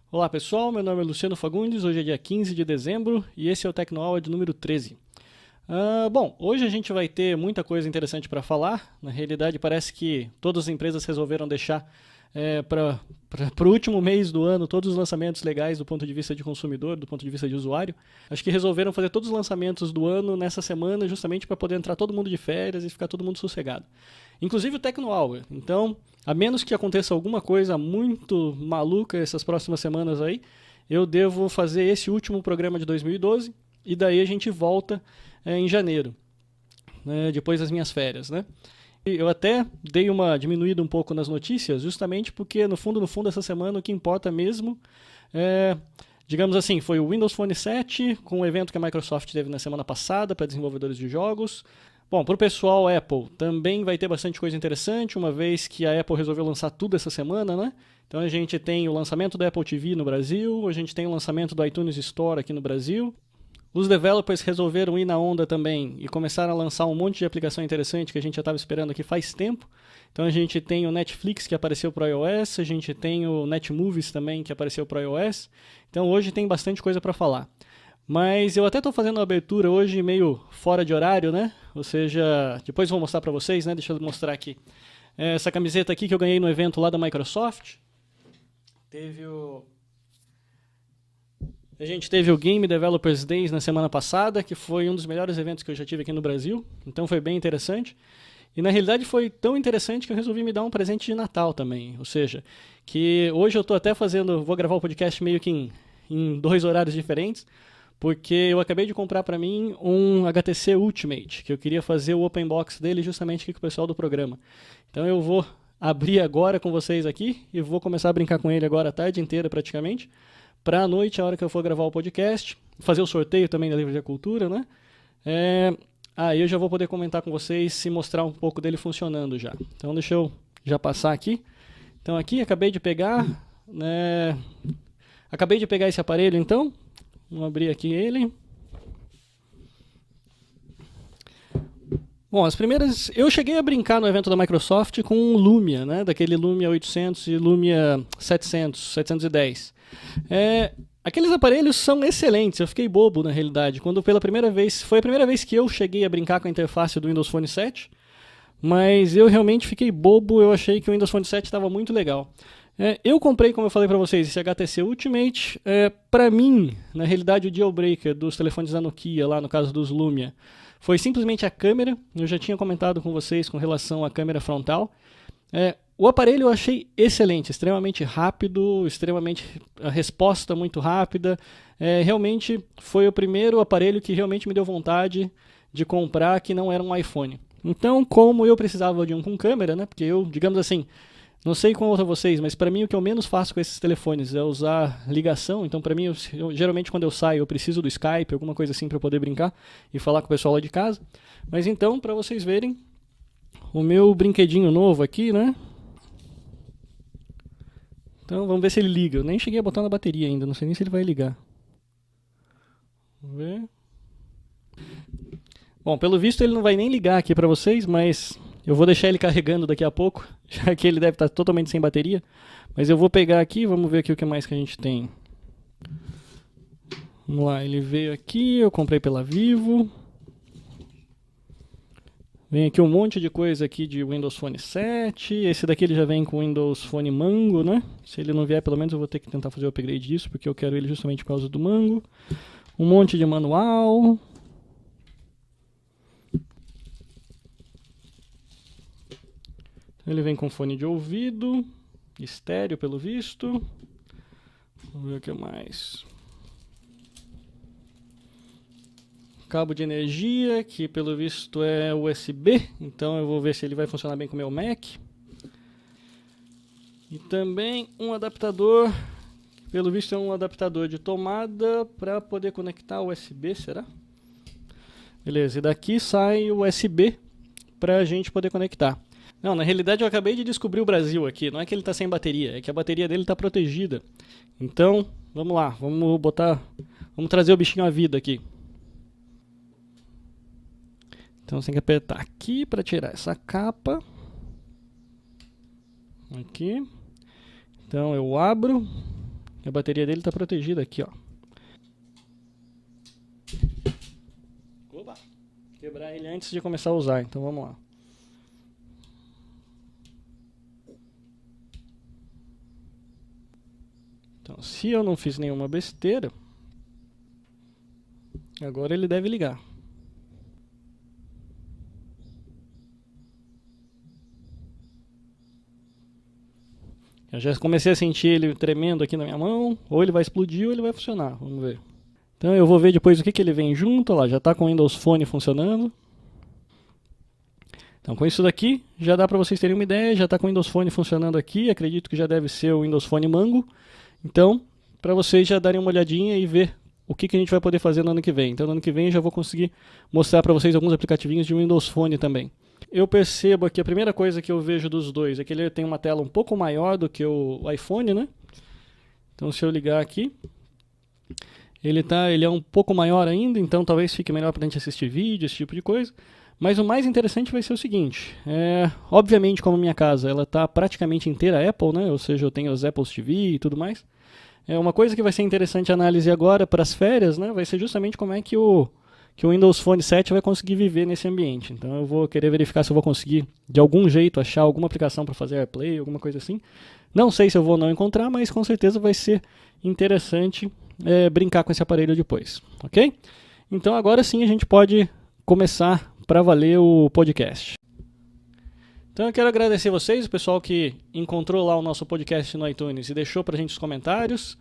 Olá pessoal, meu nome é Luciano Fagundes, hoje é dia 15 de dezembro e esse é o Tecnoaula de número 13. Bom, hoje a gente vai ter muita coisa interessante para falar. Na realidade parece que todas as empresas resolveram deixar para o último mês do ano todos os lançamentos legais do ponto de vista de consumidor, do ponto de vista de usuário. Acho que resolveram fazer todos os lançamentos do ano nessa semana justamente para poder entrar todo mundo de férias e ficar todo mundo sossegado. Inclusive o Tecnoaula. Então, a menos que aconteça alguma coisa muito maluca essas próximas semanas aí, eu devo fazer esse último programa de 2012 e daí a gente volta em janeiro, né, depois das minhas férias, né? Eu até dei uma diminuída um pouco nas notícias, justamente porque no fundo, essa semana o que importa mesmo digamos assim, foi o Windows Phone 7, com o evento que a Microsoft teve na semana passada para desenvolvedores de jogos. Bom, para o pessoal Apple também vai ter bastante coisa interessante, uma vez que a Apple resolveu lançar tudo essa semana, né? Então a gente tem o lançamento da Apple TV no Brasil, a gente tem o lançamento do iTunes Store aqui no Brasil. Os developers resolveram ir na onda também e começaram a lançar um monte de aplicação interessante que a gente já estava esperando aqui faz tempo. Então a gente tem o Netflix que apareceu para o iOS, a gente tem o Netmovies também que apareceu para o iOS. Então hoje tem bastante coisa para falar. Mas eu até estou fazendo uma abertura hoje meio fora de horário, né? Ou seja, depois vou mostrar para vocês, né? Deixa eu mostrar aqui. Essa camiseta aqui que eu ganhei no evento lá da Microsoft. A gente teve o Game Developers Days na semana passada, que foi um dos melhores eventos que eu já tive aqui no Brasil. Então foi bem interessante. E na realidade foi tão interessante que eu resolvi me dar um presente de Natal também. Ou seja, que hoje eu estou até vou gravar o podcast meio que em 2 horários diferentes, porque eu acabei de comprar para mim um HTC Ultimate, que eu queria fazer o open box dele justamente aqui com o pessoal do programa. Então eu vou abrir agora com vocês aqui e vou começar a brincar com ele agora a tarde inteira praticamente, para a noite, a hora que eu for gravar o podcast, fazer o sorteio também da Livre de Cultura, né? Aí eu já vou poder comentar com vocês e mostrar um pouco dele funcionando já. Então deixa eu já passar aqui. Então aqui acabei de pegar, né? Acabei de pegar esse aparelho então. Vamos abrir aqui ele. Bom, as primeiras... Eu cheguei a brincar no evento da Microsoft com o Lumia, né? Daquele Lumia 800 e Lumia 700, 710. Aqueles aparelhos são excelentes, eu fiquei bobo na realidade, quando foi a primeira vez que eu cheguei a brincar com a interface do Windows Phone 7, mas eu realmente fiquei bobo, eu achei que o Windows Phone 7 estava muito legal. Eu comprei, como eu falei para vocês, esse HTC Ultimate. Para mim, na realidade, o dealbreaker dos telefones da Nokia, lá no caso dos Lumia, foi simplesmente a câmera. Eu já tinha comentado com vocês com relação à câmera frontal. O aparelho eu achei excelente, extremamente rápido, a resposta muito rápida. Realmente foi o primeiro aparelho que realmente me deu vontade de comprar que não era um iPhone. Então, como eu precisava de um com câmera, né? Porque eu, digamos assim, não sei quanto a vocês, mas para mim o que eu menos faço com esses telefones é usar ligação. Então, para mim, geralmente quando eu saio, eu preciso do Skype, alguma coisa assim para poder brincar e falar com o pessoal lá de casa. Mas então, para vocês verem, o meu brinquedinho novo aqui, né? Então vamos ver se ele liga. Eu nem cheguei a botar na bateria ainda, não sei nem se ele vai ligar. Vamos ver. Bom, pelo visto ele não vai nem ligar aqui pra vocês, mas eu vou deixar ele carregando daqui a pouco, já que ele deve estar totalmente sem bateria. Mas eu vou pegar aqui, vamos ver aqui o que mais que a gente tem. Vamos lá, ele veio aqui, eu comprei pela Vivo. Vem aqui um monte de coisa aqui de Windows Phone 7. Esse daqui ele já vem com Windows Phone Mango, né? Se ele não vier, pelo menos eu vou ter que tentar fazer o upgrade disso, porque eu quero ele justamente por causa do Mango. Um monte de manual. Ele vem com fone de ouvido, estéreo pelo visto. Vamos ver o que mais. Cabo de energia, que pelo visto é USB, então eu vou ver se ele vai funcionar bem com o meu Mac. E também um adaptador, que pelo visto é um adaptador de tomada para poder conectar USB, será? Beleza, e daqui sai o USB para a gente poder conectar. Não, na realidade eu acabei de descobrir o Brasil aqui, não é que ele está sem bateria, é que a bateria dele está protegida. Então, vamos lá, vamos trazer o bichinho à vida aqui. Então você tem que apertar aqui para tirar essa capa. Aqui. Então eu abro. A bateria dele está protegida aqui, ó. Opa! Quebrar ele antes de começar a usar, então vamos lá. Então, se eu não fiz nenhuma besteira, agora ele deve ligar. Eu já comecei a sentir ele tremendo aqui na minha mão, ou ele vai explodir ou ele vai funcionar, vamos ver. Então eu vou ver depois o que ele vem junto, olha lá, já está com o Windows Phone funcionando. Então com isso daqui, já dá para vocês terem uma ideia, já está com o Windows Phone funcionando aqui, acredito que já deve ser o Windows Phone Mango. Então, para vocês já darem uma olhadinha e ver o que a gente vai poder fazer no ano que vem. Então no ano que vem eu já vou conseguir mostrar para vocês alguns aplicativinhos de Windows Phone também. Eu percebo aqui, a primeira coisa que eu vejo dos dois é que ele tem uma tela um pouco maior do que o iPhone, né? Então se eu ligar aqui, ele é um pouco maior ainda, então talvez fique melhor para a gente assistir vídeo, esse tipo de coisa. Mas o mais interessante vai ser o seguinte, obviamente como minha casa ela está praticamente inteira Apple, né? Ou seja, eu tenho os Apple TV e tudo mais. Uma coisa que vai ser interessante a análise agora para as férias, né? Vai ser justamente como é que o Windows Phone 7 vai conseguir viver nesse ambiente. Então eu vou querer verificar se eu vou conseguir, de algum jeito, achar alguma aplicação para fazer AirPlay, alguma coisa assim. Não sei se eu vou ou não encontrar, mas com certeza vai ser interessante brincar com esse aparelho depois, ok? Então agora sim a gente pode começar para valer o podcast. Então eu quero agradecer vocês, o pessoal que encontrou lá o nosso podcast no iTunes e deixou para a gente os comentários.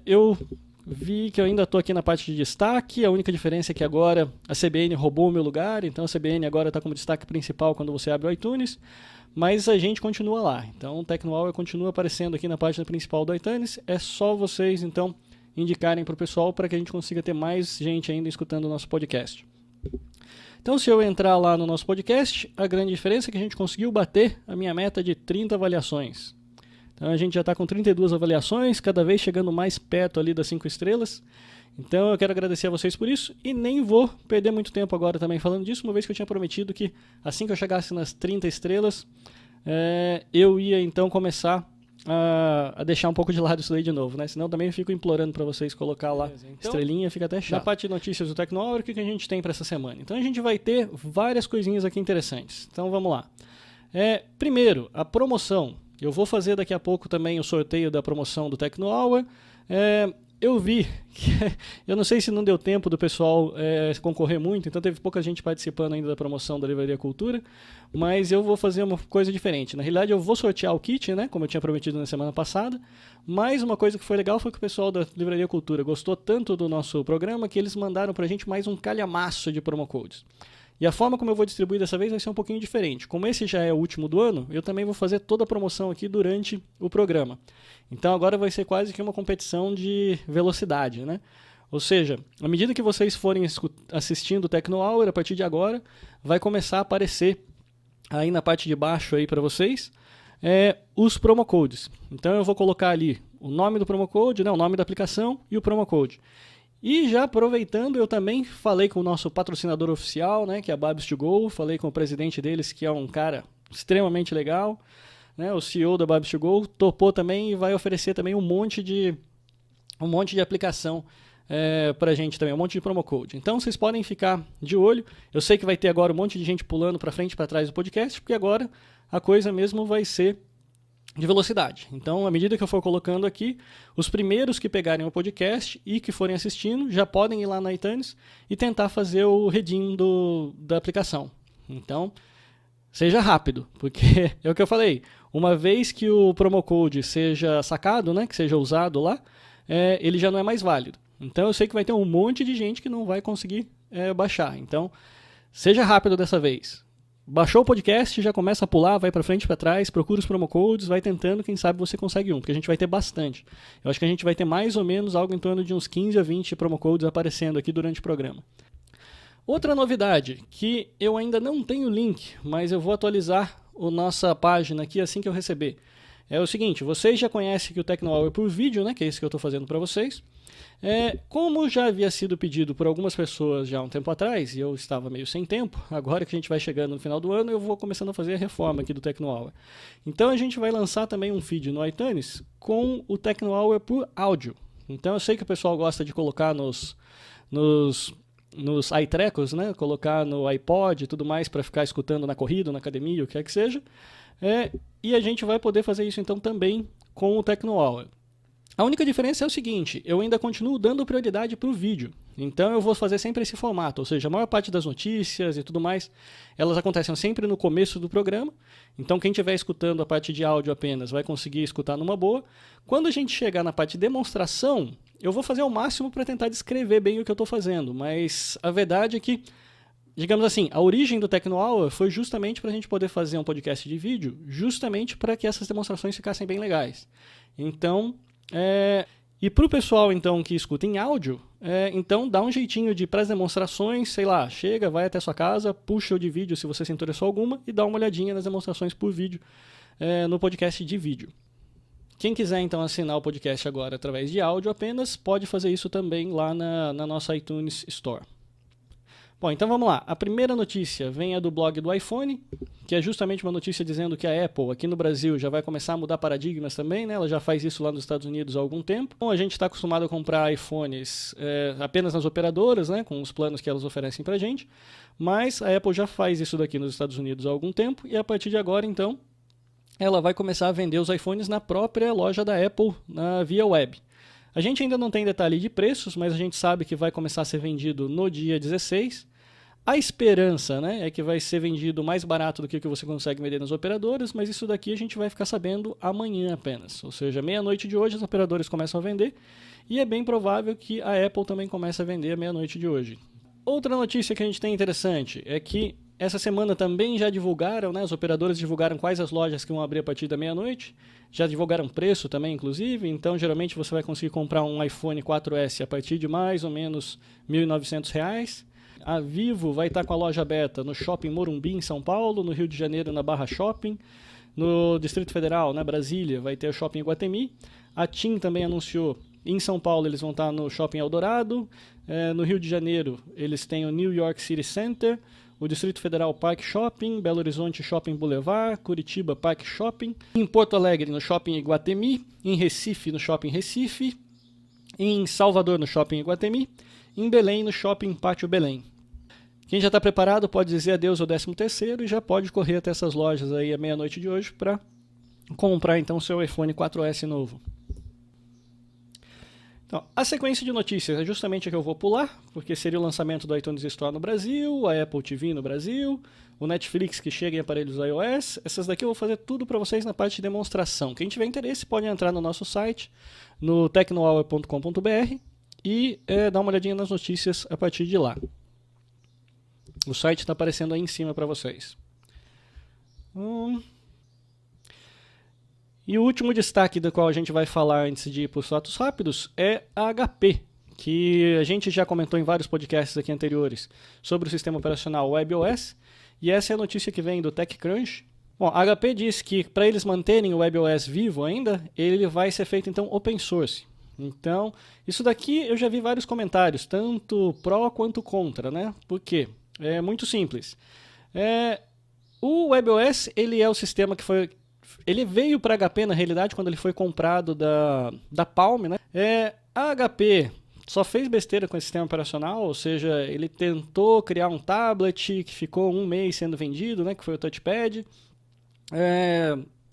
Eu vi que eu ainda estou aqui na parte de destaque, a única diferença é que agora a CBN roubou o meu lugar, então a CBN agora está como destaque principal quando você abre o iTunes, mas a gente continua lá. Então o TecnoHour continua aparecendo aqui na página principal do iTunes, é só vocês então indicarem para o pessoal para que a gente consiga ter mais gente ainda escutando o nosso podcast. Então se eu entrar lá no nosso podcast, a grande diferença é que a gente conseguiu bater a minha meta de 30 avaliações. Então a gente já está com 32 avaliações, cada vez chegando mais perto ali das 5 estrelas. Então eu quero agradecer a vocês por isso e nem vou perder muito tempo agora também falando disso, uma vez que eu tinha prometido que assim que eu chegasse nas 30 estrelas, eu ia então começar a deixar um pouco de lado isso daí de novo, né? Senão também eu fico implorando para vocês colocar lá então, estrelinha, fica até chato. Na parte de notícias do TecnoHour, o que a gente tem para essa semana? Então a gente vai ter várias coisinhas aqui interessantes. Então vamos lá. Primeiro, a promoção. Eu vou fazer daqui a pouco também o sorteio da promoção do TecnoHour. Eu vi que, eu não sei se não deu tempo do pessoal concorrer muito, então teve pouca gente participando ainda da promoção da Livraria Cultura, mas eu vou fazer uma coisa diferente. Na realidade eu vou sortear o kit, né, como eu tinha prometido na semana passada, mas uma coisa que foi legal foi que o pessoal da Livraria Cultura gostou tanto do nosso programa que eles mandaram pra gente mais um calhamaço de promo codes. E a forma como eu vou distribuir dessa vez vai ser um pouquinho diferente. Como esse já é o último do ano, eu também vou fazer toda a promoção aqui durante o programa. Então agora vai ser quase que uma competição de velocidade, né? Ou seja, à medida que vocês forem assistindo o TecnoHour, a partir de agora, vai começar a aparecer aí na parte de baixo aí para vocês os promo codes. Então eu vou colocar ali o nome do promo code, né, o nome da aplicação e o promo code. E já aproveitando, eu também falei com o nosso patrocinador oficial, né, que é a Babs2Go, falei com o presidente deles, que é um cara extremamente legal, né, o CEO da Babs2Go, topou também e vai oferecer também um monte de aplicação pra gente também, um monte de promo code. Então vocês podem ficar de olho, eu sei que vai ter agora um monte de gente pulando para frente e para trás do podcast, porque agora a coisa mesmo vai ser de velocidade. Então, à medida que eu for colocando aqui, os primeiros que pegarem o podcast e que forem assistindo, já podem ir lá na iTunes e tentar fazer o redeem da aplicação. Então, seja rápido, porque é o que eu falei, uma vez que o promo code seja sacado, né, que seja usado lá, ele já não é mais válido. Então, eu sei que vai ter um monte de gente que não vai conseguir baixar. Então, seja rápido dessa vez. Baixou o podcast, já começa a pular, vai para frente e para trás, procura os promo codes, vai tentando, quem sabe você consegue um, porque a gente vai ter bastante. Eu acho que a gente vai ter mais ou menos algo em torno de uns 15 a 20 promo codes aparecendo aqui durante o programa. Outra novidade, que eu ainda não tenho link, mas eu vou atualizar a nossa página aqui assim que eu receber. é o seguinte, vocês já conhecem que o Tecno é por vídeo, né, que é isso que eu estou fazendo para vocês. Como já havia sido pedido por algumas pessoas já há um tempo atrás, e eu estava meio sem tempo, agora que a gente vai chegando no final do ano, eu vou começando a fazer a reforma aqui do Tecno Hour. Então a gente vai lançar também um feed no iTunes com o Tecno Hour por áudio. Então eu sei que o pessoal gosta de colocar nos iTrecos, né? Colocar no iPod e tudo mais para ficar escutando na corrida, na academia, o que quer que seja. E a gente vai poder fazer isso então também com o Tecno Hour. A única diferença é o seguinte, eu ainda continuo dando prioridade para o vídeo. Então eu vou fazer sempre esse formato, ou seja, a maior parte das notícias e tudo mais, elas acontecem sempre no começo do programa. Então quem estiver escutando a parte de áudio apenas vai conseguir escutar numa boa. Quando a gente chegar na parte de demonstração, eu vou fazer ao máximo para tentar descrever bem o que eu estou fazendo. Mas a verdade é que, digamos assim, a origem do Tecno Hour foi justamente para a gente poder fazer um podcast de vídeo, justamente para que essas demonstrações ficassem bem legais. Então... E para o pessoal então que escuta em áudio, então dá um jeitinho de para as demonstrações, sei lá, chega, vai até sua casa, puxa o de vídeo se você se interessou alguma e dá uma olhadinha nas demonstrações por vídeo no podcast de vídeo. Quem quiser então assinar o podcast agora através de áudio apenas, pode fazer isso também lá na nossa iTunes Store. Bom, então vamos lá. A primeira notícia vem do blog do iPhone, que é justamente uma notícia dizendo que a Apple aqui no Brasil já vai começar a mudar paradigmas também, né? Ela já faz isso lá nos Estados Unidos há algum tempo. Bom, a gente está acostumado a comprar iPhones apenas nas operadoras, né? Com os planos que elas oferecem pra gente, mas a Apple já faz isso daqui nos Estados Unidos há algum tempo e a partir de agora, então, ela vai começar a vender os iPhones na própria loja da Apple via web. A gente ainda não tem detalhe de preços, mas a gente sabe que vai começar a ser vendido no dia 16. A esperança, né, é que vai ser vendido mais barato do que o que você consegue vender nas operadoras, mas isso daqui a gente vai ficar sabendo amanhã apenas. Ou seja, meia-noite de hoje os operadores começam a vender e é bem provável que a Apple também comece a vender à meia-noite de hoje. Outra notícia que a gente tem interessante é que essa semana também já divulgaram, né, os operadores divulgaram quais as lojas que vão abrir a partir da meia-noite, já divulgaram preço também, inclusive, então geralmente você vai conseguir comprar um iPhone 4S a partir de mais ou menos R$ 1.900. A Vivo vai estar com a loja aberta no Shopping Morumbi, em São Paulo, no Rio de Janeiro, na Barra Shopping, no Distrito Federal, na Brasília, vai ter o Shopping Iguatemi. A TIM também anunciou, em São Paulo eles vão estar no Shopping Eldorado, no Rio de Janeiro eles têm o New York City Center, o Distrito Federal Park Shopping, Belo Horizonte Shopping Boulevard, Curitiba Park Shopping, em Porto Alegre no Shopping Iguatemi, em Recife no Shopping Recife, em Salvador no Shopping Iguatemi, em Belém no Shopping Pátio Belém. Quem já está preparado pode dizer adeus ao 13º e já pode correr até essas lojas aí à meia-noite de hoje para comprar então o seu iPhone 4S novo. Então, a sequência de notícias é justamente a que eu vou pular, porque seria o lançamento do iTunes Store no Brasil, a Apple TV no Brasil, o Netflix que chega em aparelhos iOS. Essas daqui eu vou fazer tudo para vocês na parte de demonstração. Quem tiver interesse pode entrar no nosso site, no tecnohour.com.br e dar uma olhadinha nas notícias a partir de lá. O site está aparecendo aí em cima para vocês. E o último destaque do qual a gente vai falar antes de ir para os fatos rápidos é a HP, que a gente já comentou em vários podcasts aqui anteriores sobre o sistema operacional WebOS, e essa é a notícia que vem do TechCrunch. Bom, a HP diz que para eles manterem o WebOS vivo ainda, ele vai ser feito então open source. Então, isso daqui eu já vi vários comentários, tanto pró quanto contra, né? Por quê? É muito simples. O WebOS ele é o sistema que foi... Ele veio para a HP, na realidade, quando ele foi comprado da Palm, né? A HP só fez besteira com esse sistema operacional, ou seja, ele tentou criar um tablet que ficou um mês sendo vendido, né? Que foi o Touchpad.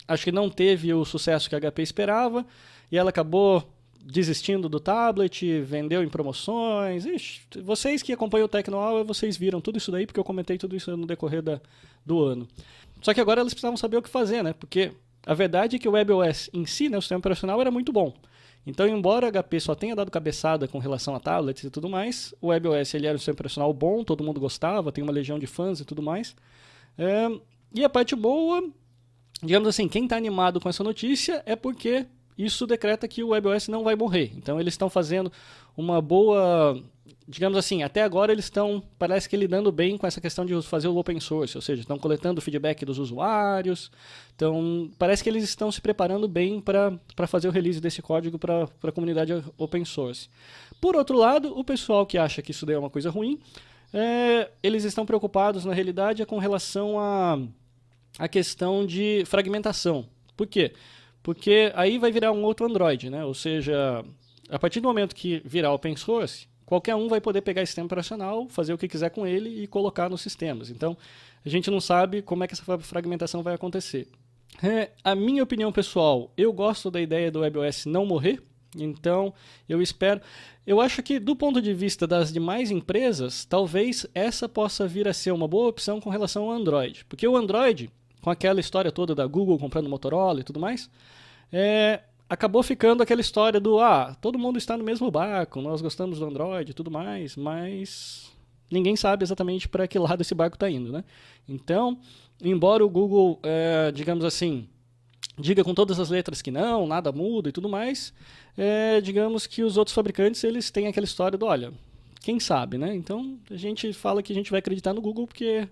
Acho que não teve o sucesso que a HP esperava, e ela acabou desistindo do tablet, vendeu em promoções. Ixi, vocês que acompanham o Tecno Hour, vocês viram tudo isso daí, porque eu comentei tudo isso no decorrer do ano. Só que agora eles precisavam saber o que fazer, né? Porque a verdade é que o WebOS em si, né, o sistema operacional, era muito bom. Então, embora a HP só tenha dado cabeçada com relação a tablets e tudo mais, o WebOS ele era um sistema operacional bom, todo mundo gostava, tem uma legião de fãs e tudo mais. E a parte boa, digamos assim, quem está animado com essa notícia é porque isso decreta que o WebOS não vai morrer. Então eles estão fazendo uma boa, digamos assim, até agora eles estão, parece que lidando bem com essa questão de fazer o open source, ou seja, estão coletando o feedback dos usuários, então parece que eles estão se preparando bem para fazer o release desse código para a comunidade open source. Por outro lado, o pessoal que acha que isso daí é uma coisa ruim, eles estão preocupados, na realidade, com relação à questão de fragmentação. Por quê? Porque aí vai virar um outro Android, né? Ou seja, a partir do momento que virar open source, qualquer um vai poder pegar esse sistema operacional, fazer o que quiser com ele e colocar nos sistemas. Então, a gente não sabe como é que essa fragmentação vai acontecer. A minha opinião pessoal, eu gosto da ideia do WebOS não morrer, então eu espero... Eu acho que do ponto de vista das demais empresas, talvez essa possa vir a ser uma boa opção com relação ao Android. Porque o Android, com aquela história toda da Google comprando Motorola e tudo mais, acabou ficando aquela história do todo mundo está no mesmo barco, nós gostamos do Android e tudo mais, mas ninguém sabe exatamente para que lado esse barco está indo, né? Então, embora o Google, digamos assim, diga com todas as letras que não, nada muda e tudo mais, digamos que os outros fabricantes eles têm aquela história do, olha, quem sabe, né? Então, a gente fala que a gente vai acreditar no Google porque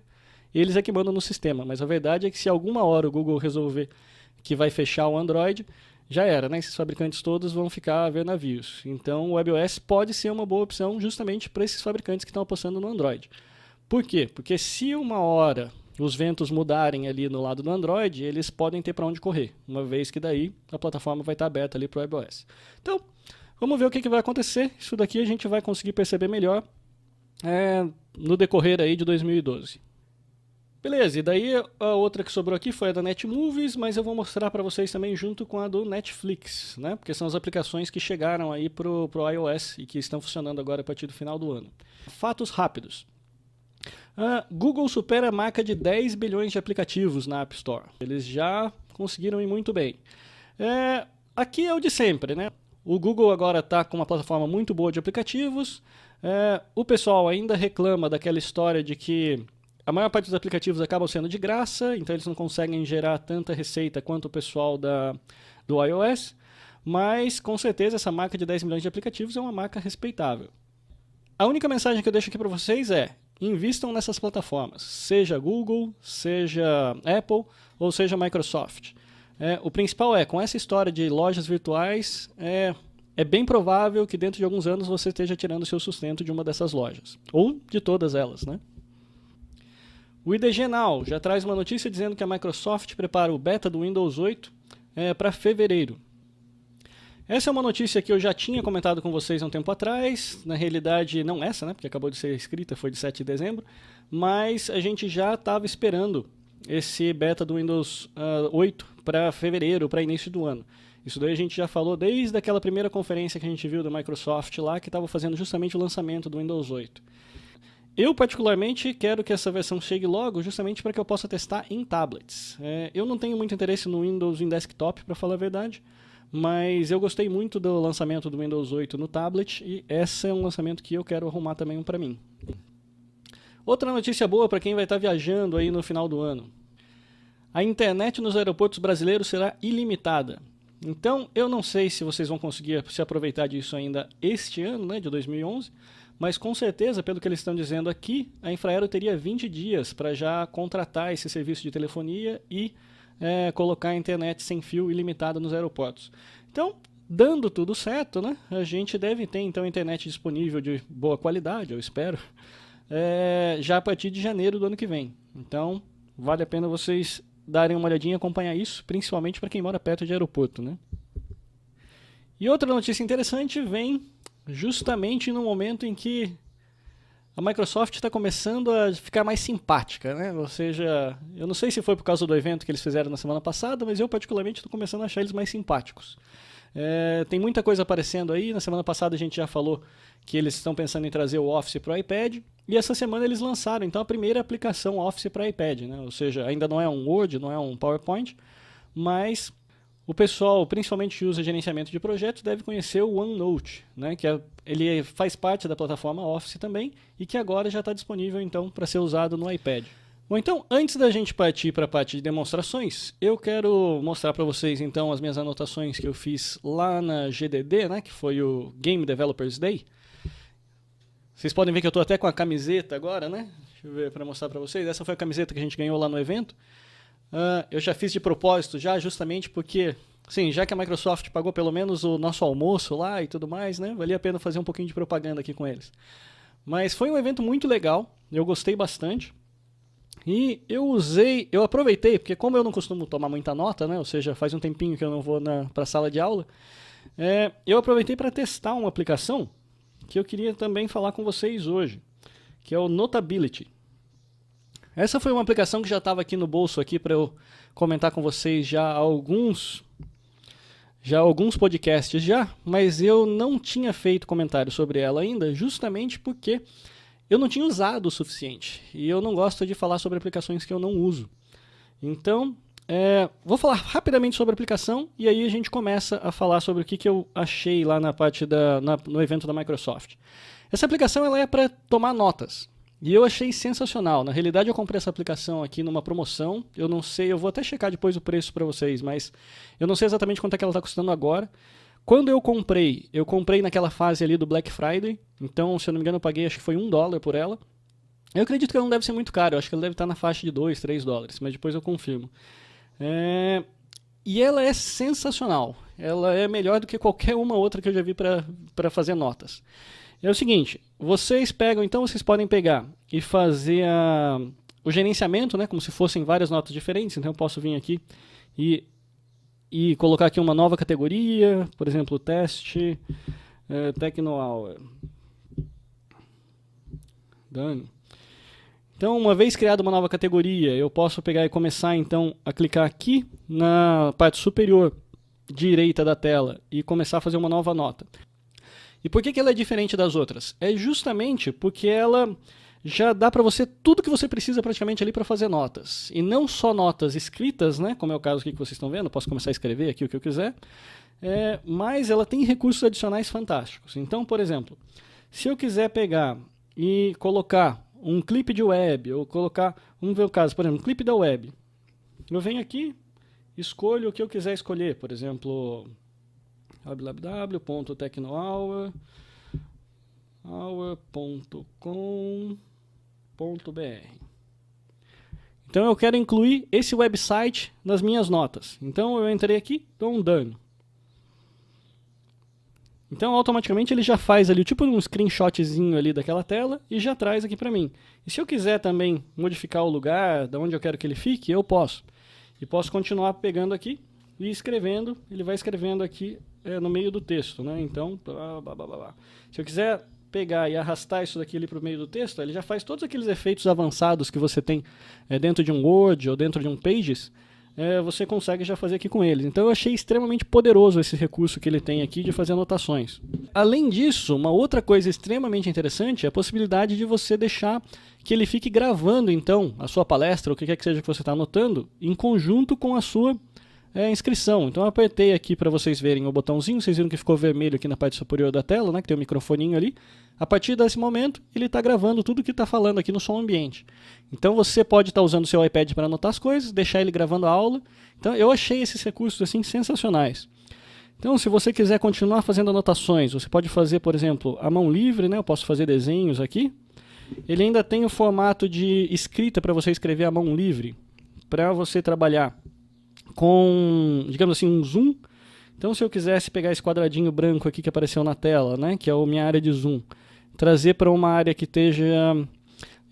eles é que mandam no sistema, mas a verdade é que se alguma hora o Google resolver que vai fechar o Android, já era, né? Esses fabricantes todos vão ficar a ver navios. Então o WebOS pode ser uma boa opção justamente para esses fabricantes que estão apostando no Android. Por quê? Porque se uma hora os ventos mudarem ali no lado do Android, eles podem ter para onde correr, uma vez que daí a plataforma vai estar aberta ali para o WebOS. Então, vamos ver o que vai acontecer. Isso daqui a gente vai conseguir perceber melhor no decorrer aí de 2012. Beleza, e daí a outra que sobrou aqui foi a da Netmovies, mas eu vou mostrar para vocês também junto com a do Netflix, né? Porque são as aplicações que chegaram aí pro iOS e que estão funcionando agora a partir do final do ano. Fatos rápidos. Google supera a marca de 10 bilhões de aplicativos na App Store. Eles já conseguiram ir muito bem. Aqui é o de sempre, né? O Google agora está com uma plataforma muito boa de aplicativos. O pessoal ainda reclama daquela história de que a maior parte dos aplicativos acabam sendo de graça, então eles não conseguem gerar tanta receita quanto o pessoal do iOS, mas com certeza essa marca de 10 milhões de aplicativos é uma marca respeitável. A única mensagem que eu deixo aqui para vocês é: invistam nessas plataformas, seja Google, seja Apple ou seja Microsoft. O principal com essa história de lojas virtuais, é bem provável que dentro de alguns anos você esteja tirando o seu sustento de uma dessas lojas, ou de todas elas, né? O IDG Now já traz uma notícia dizendo que a Microsoft prepara o beta do Windows 8 para fevereiro. Essa é uma notícia que eu já tinha comentado com vocês há um tempo atrás, na realidade não essa, né, porque acabou de ser escrita, foi de 7 de dezembro, mas a gente já estava esperando esse beta do Windows 8 para fevereiro, para início do ano. Isso daí a gente já falou desde aquela primeira conferência que a gente viu da Microsoft lá, que estava fazendo justamente o lançamento do Windows 8. Eu, particularmente, quero que essa versão chegue logo, justamente para que eu possa testar em tablets. Eu não tenho muito interesse no Windows em desktop, para falar a verdade, mas eu gostei muito do lançamento do Windows 8 no tablet, e esse é um lançamento que eu quero arrumar também para mim. Outra notícia boa para quem vai estar viajando aí no final do ano. A internet nos aeroportos brasileiros será ilimitada. Então, eu não sei se vocês vão conseguir se aproveitar disso ainda este ano, né, de 2011, mas com certeza, pelo que eles estão dizendo aqui, a Infraero teria 20 dias para já contratar esse serviço de telefonia e colocar a internet sem fio ilimitada nos aeroportos. Então, dando tudo certo, né, a gente deve ter então internet disponível de boa qualidade, eu espero, já a partir de janeiro do ano que vem. Então, vale a pena vocês darem uma olhadinha e acompanhar isso, principalmente para quem mora perto de aeroporto, né? E outra notícia interessante vem justamente no momento em que a Microsoft está começando a ficar mais simpática, né? Ou seja, eu não sei se foi por causa do evento que eles fizeram na semana passada, mas eu particularmente estou começando a achar eles mais simpáticos. Tem muita coisa aparecendo aí. Na semana passada a gente já falou que eles estão pensando em trazer o Office para o iPad, e essa semana eles lançaram então a primeira aplicação Office para iPad, né? Ou seja, ainda não é um Word, não é um PowerPoint, mas o pessoal, principalmente que usa gerenciamento de projetos, deve conhecer o OneNote, né? Que ele faz parte da plataforma Office também e que agora já está disponível então para ser usado no iPad. Bom, então, antes da gente partir para a parte de demonstrações, eu quero mostrar para vocês então as minhas anotações que eu fiz lá na GDD, né? Que foi o Game Developers Day. Vocês podem ver que eu estou até com a camiseta agora, né? Deixa eu ver para mostrar para vocês. Essa foi a camiseta que a gente ganhou lá no evento. Eu já fiz de propósito, justamente porque, sim, já que a Microsoft pagou pelo menos o nosso almoço lá e tudo mais, né? Valia a pena fazer um pouquinho de propaganda aqui com eles. Mas foi um evento muito legal, eu gostei bastante. E eu aproveitei, porque como eu não costumo tomar muita nota, né? Ou seja, faz um tempinho que eu não vou para a sala de aula, eu aproveitei para testar uma aplicação que eu queria também falar com vocês hoje, que é o Notability. Essa foi uma aplicação que já estava aqui no bolso aqui para eu comentar com vocês já há alguns podcasts mas eu não tinha feito comentário sobre ela ainda, justamente porque eu não tinha usado o suficiente. E eu não gosto de falar sobre aplicações que eu não uso. Então, vou falar rapidamente sobre a aplicação e aí a gente começa a falar sobre o que eu achei lá na parte no evento da Microsoft. Essa aplicação ela é para tomar notas. E eu achei sensacional. Na realidade, eu comprei essa aplicação aqui numa promoção. Eu não sei, eu vou até checar depois o preço para vocês, mas eu não sei exatamente quanto é que ela está custando agora. Quando eu comprei naquela fase ali do Black Friday. Então, se eu não me engano, eu paguei acho que foi $1 por ela. Eu acredito que ela não deve ser muito cara. Eu acho que ela deve estar na faixa de $2, $3, mas depois eu confirmo. E ela é sensacional. Ela é melhor do que qualquer uma outra que eu já vi para fazer notas. É o seguinte, vocês podem pegar e fazer o gerenciamento, né, como se fossem várias notas diferentes. Então eu posso vir aqui e colocar aqui uma nova categoria, por exemplo, teste Techno-Hour. Done. Então, uma vez criada uma nova categoria, eu posso pegar e começar então a clicar aqui na parte superior direita da tela e começar a fazer uma nova nota. E por que ela é diferente das outras? É justamente porque ela já dá para você tudo que você precisa praticamente ali para fazer notas. E não só notas escritas, né, como é o caso aqui que vocês estão vendo, eu posso começar a escrever aqui o que eu quiser, mas ela tem recursos adicionais fantásticos. Então, por exemplo, se eu quiser pegar e colocar um clipe de web, ou colocar, vamos ver o caso, por exemplo, um clipe da web. Eu venho aqui, escolho o que eu quiser escolher, por exemplo, www.technohour.com.br. Então eu quero incluir esse website nas minhas notas. Então eu entrei aqui, dou um done. Então automaticamente ele já faz ali tipo um screenshotzinho ali daquela tela e já traz aqui para mim. E se eu quiser também modificar o lugar, de onde eu quero que ele fique, eu posso. E posso continuar pegando aqui e escrevendo, ele vai escrevendo aqui no meio do texto, né? Então, se eu quiser pegar e arrastar isso daqui ali para o meio do texto, ele já faz todos aqueles efeitos avançados que você tem dentro de um Word ou dentro de um Pages, você consegue já fazer aqui com eles. Então eu achei extremamente poderoso esse recurso que ele tem aqui de fazer anotações. Além disso, uma outra coisa extremamente interessante é a possibilidade de você deixar que ele fique gravando então a sua palestra, ou o que quer que seja que você está anotando, em conjunto com a sua inscrição. Então eu apertei aqui para vocês verem o botãozinho, vocês viram que ficou vermelho aqui na parte superior da tela, né, que tem um microfoninho ali. A partir desse momento, ele está gravando tudo que está falando aqui no som ambiente. Então você pode estar usando o seu iPad para anotar as coisas, deixar ele gravando a aula. Então eu achei esses recursos assim sensacionais. Então se você quiser continuar fazendo anotações, você pode fazer, por exemplo, a mão livre, né, eu posso fazer desenhos aqui. Ele ainda tem o formato de escrita para você escrever a mão livre, para você trabalhar com, digamos assim, um zoom. Então se eu quisesse pegar esse quadradinho branco aqui que apareceu na tela, né, que é a minha área de zoom, trazer para uma área que esteja...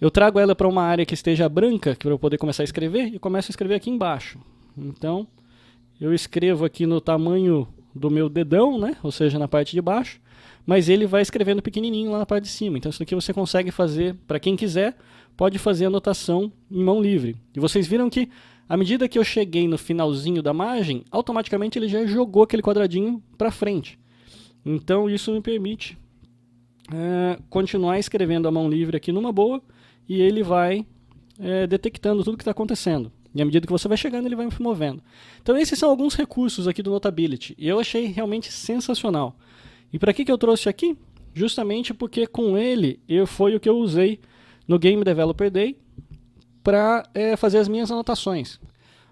Eu trago ela para uma área que esteja branca, para eu poder começar a escrever, e começo a escrever aqui embaixo. Então eu escrevo aqui no tamanho do meu dedão, né, ou seja, na parte de baixo, mas ele vai escrevendo pequenininho lá na parte de cima. Então isso aqui você consegue fazer, para quem quiser, pode fazer anotação em mão livre. E vocês viram que à medida que eu cheguei no finalzinho da margem, automaticamente ele já jogou aquele quadradinho para frente. Então isso me permite continuar escrevendo a mão livre aqui numa boa, e ele vai detectando tudo que está acontecendo. E à medida que você vai chegando, ele vai se movendo. Então esses são alguns recursos aqui do Notability. E eu achei realmente sensacional. E para que eu trouxe aqui? Justamente porque com ele foi o que eu usei no Game Developer Day para fazer as minhas anotações.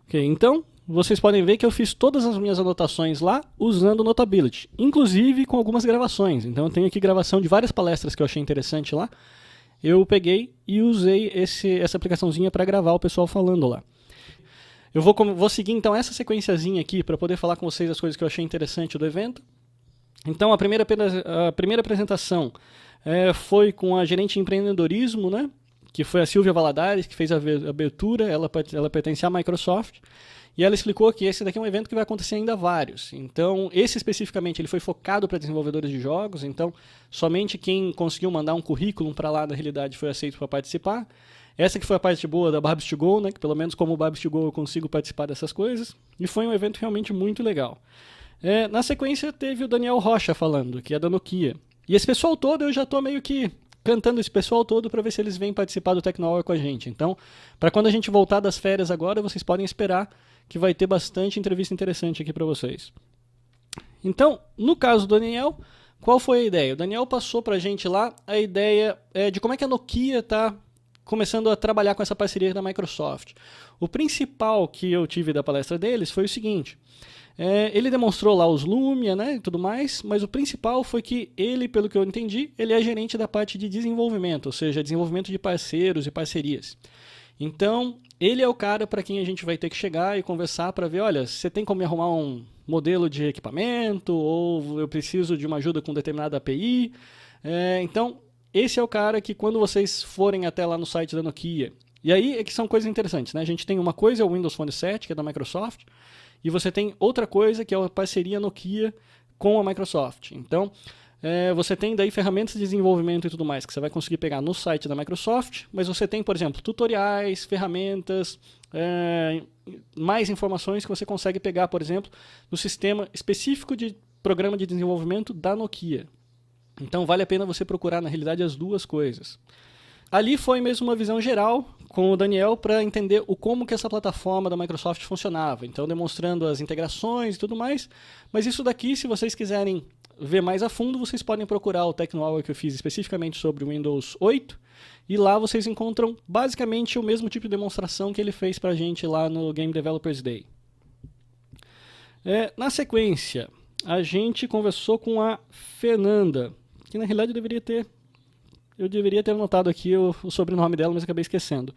Okay, então, vocês podem ver que eu fiz todas as minhas anotações lá usando o Notability, inclusive com algumas gravações. Então eu tenho aqui gravação de várias palestras que eu achei interessante lá. Eu peguei e usei essa aplicaçãozinha para gravar o pessoal falando lá. Eu vou seguir então essa sequenciazinha aqui para poder falar com vocês as coisas que eu achei interessante do evento. Então a primeira apresentação foi com a gerente de empreendedorismo, né? Que foi a Silvia Valadares, que fez a abertura. Ela pertence à Microsoft. E ela explicou que esse daqui é um evento que vai acontecer ainda vários. Então, esse especificamente ele foi focado para desenvolvedores de jogos. Então, somente quem conseguiu mandar um currículo para lá, na realidade, foi aceito para participar. Essa que foi a parte boa da Barbs to Go, né? Que pelo menos como Barbs to Go eu consigo participar dessas coisas. E foi um evento realmente muito legal. Na sequência, teve o Daniel Rocha falando, que é da Nokia. E esse pessoal todo, eu já estou meio que cantando esse pessoal todo para ver se eles vêm participar do Tecno Hour com a gente. Então, para quando a gente voltar das férias agora, vocês podem esperar que vai ter bastante entrevista interessante aqui para vocês. Então, no caso do Daniel, qual foi a ideia? O Daniel passou para a gente lá a ideia de como é que a Nokia está começando a trabalhar com essa parceria da Microsoft. O principal que eu tive da palestra deles foi o seguinte: ele demonstrou lá os Lumia, né, e tudo mais, mas o principal foi que ele, pelo que eu entendi, ele é gerente da parte de desenvolvimento, ou seja, desenvolvimento de parceiros e parcerias. Então, ele é o cara para quem a gente vai ter que chegar e conversar para ver, olha, você tem como me arrumar um modelo de equipamento, ou eu preciso de uma ajuda com determinada API. Então, esse é o cara que quando vocês forem até lá no site da Nokia, e aí é que são coisas interessantes, né? A gente tem uma coisa, é o Windows Phone 7, que é da Microsoft, e você tem outra coisa, que é a parceria Nokia com a Microsoft. Então, você tem daí ferramentas de desenvolvimento e tudo mais que você vai conseguir pegar no site da Microsoft, mas você tem, por exemplo, tutoriais, ferramentas, mais informações que você consegue pegar, por exemplo, no sistema específico de programa de desenvolvimento da Nokia. Então vale a pena você procurar, na realidade, as duas coisas. Ali foi mesmo uma visão geral com o Daniel para entender como que essa plataforma da Microsoft funcionava. Então demonstrando as integrações e tudo mais. Mas isso daqui, se vocês quiserem ver mais a fundo, vocês podem procurar o Tecno Hour que eu fiz especificamente sobre o Windows 8. E lá vocês encontram basicamente o mesmo tipo de demonstração que ele fez para a gente lá no Game Developers Day. Na sequência, a gente conversou com a Fernanda, que na realidade eu deveria ter anotado aqui o sobrenome dela, mas acabei esquecendo.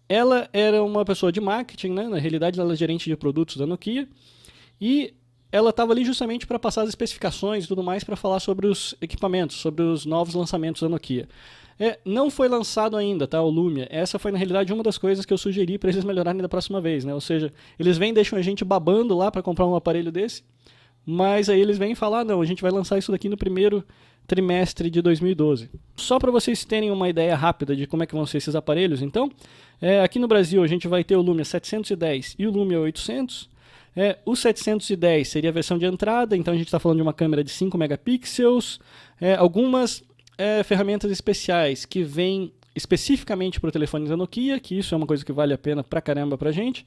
Ela era uma pessoa de marketing, né? Na realidade ela é gerente de produtos da Nokia, e ela estava ali justamente para passar as especificações e tudo mais para falar sobre os equipamentos, sobre os novos lançamentos da Nokia. Não foi lançado ainda, tá, o Lumia. Essa foi na realidade uma das coisas que eu sugeri para eles melhorarem da próxima vez, né? Ou seja, eles vêm e deixam a gente babando lá para comprar um aparelho desse, mas aí eles vêm e falam, não, a gente vai lançar isso daqui no primeiro trimestre de 2012. Só para vocês terem uma ideia rápida de como é que vão ser esses aparelhos, então, aqui no Brasil a gente vai ter o Lumia 710 e o Lumia 800. O 710 seria a versão de entrada, então a gente está falando de uma câmera de 5 megapixels, algumas ferramentas especiais que vêm especificamente para o telefone da Nokia, que isso é uma coisa que vale a pena pra caramba pra gente,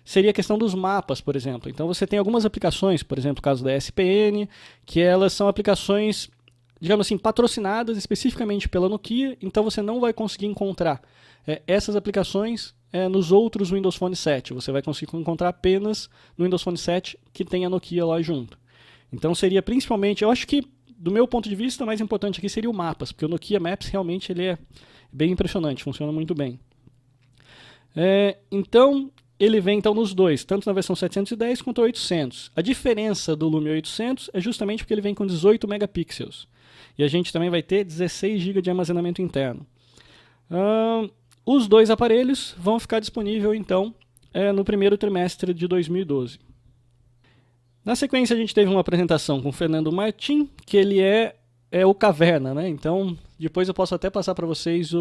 seria a questão dos mapas, por exemplo. Então você tem algumas aplicações, por exemplo, o caso da SPN, que elas são aplicações, digamos assim, patrocinadas especificamente pela Nokia, então você não vai conseguir encontrar essas aplicações nos outros Windows Phone 7. Você vai conseguir encontrar apenas no Windows Phone 7 que tem a Nokia lá junto. Então seria principalmente, eu acho que do meu ponto de vista, o mais importante aqui seria o Mapas, porque o Nokia Maps realmente ele é bem impressionante, funciona muito bem. Então, ele vem então nos dois, tanto na versão 710 quanto a 800. A diferença do Lumia 800 é justamente porque ele vem com 18 megapixels. E a gente também vai ter 16 GB de armazenamento interno. Os dois aparelhos vão ficar disponíveis então no primeiro trimestre de 2012. Na sequência a gente teve uma apresentação com o Fernando Martim, que ele é o Caverna, né? Então depois eu posso até passar para vocês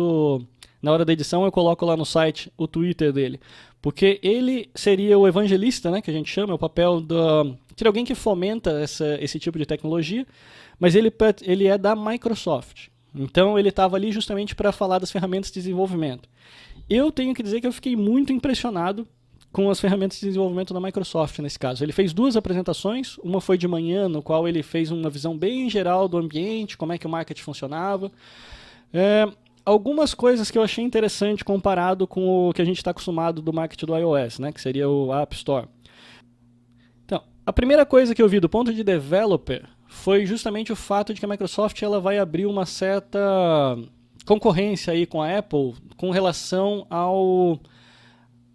na hora da edição eu coloco lá no site o Twitter dele, porque ele seria o evangelista, né, que a gente chama, é o papel de alguém que fomenta esse tipo de tecnologia, mas ele é da Microsoft. Então ele estava ali justamente para falar das ferramentas de desenvolvimento. Eu tenho que dizer que eu fiquei muito impressionado com as ferramentas de desenvolvimento da Microsoft nesse caso. Ele fez duas apresentações, uma foi de manhã, no qual ele fez uma visão bem geral do ambiente, como é que o marketing funcionava. algumas coisas que eu achei interessante comparado com o que a gente está acostumado do marketing do iOS, né, que seria o App Store. Então, a primeira coisa que eu vi do ponto de developer foi justamente o fato de que a Microsoft ela vai abrir uma certa concorrência aí com a Apple com relação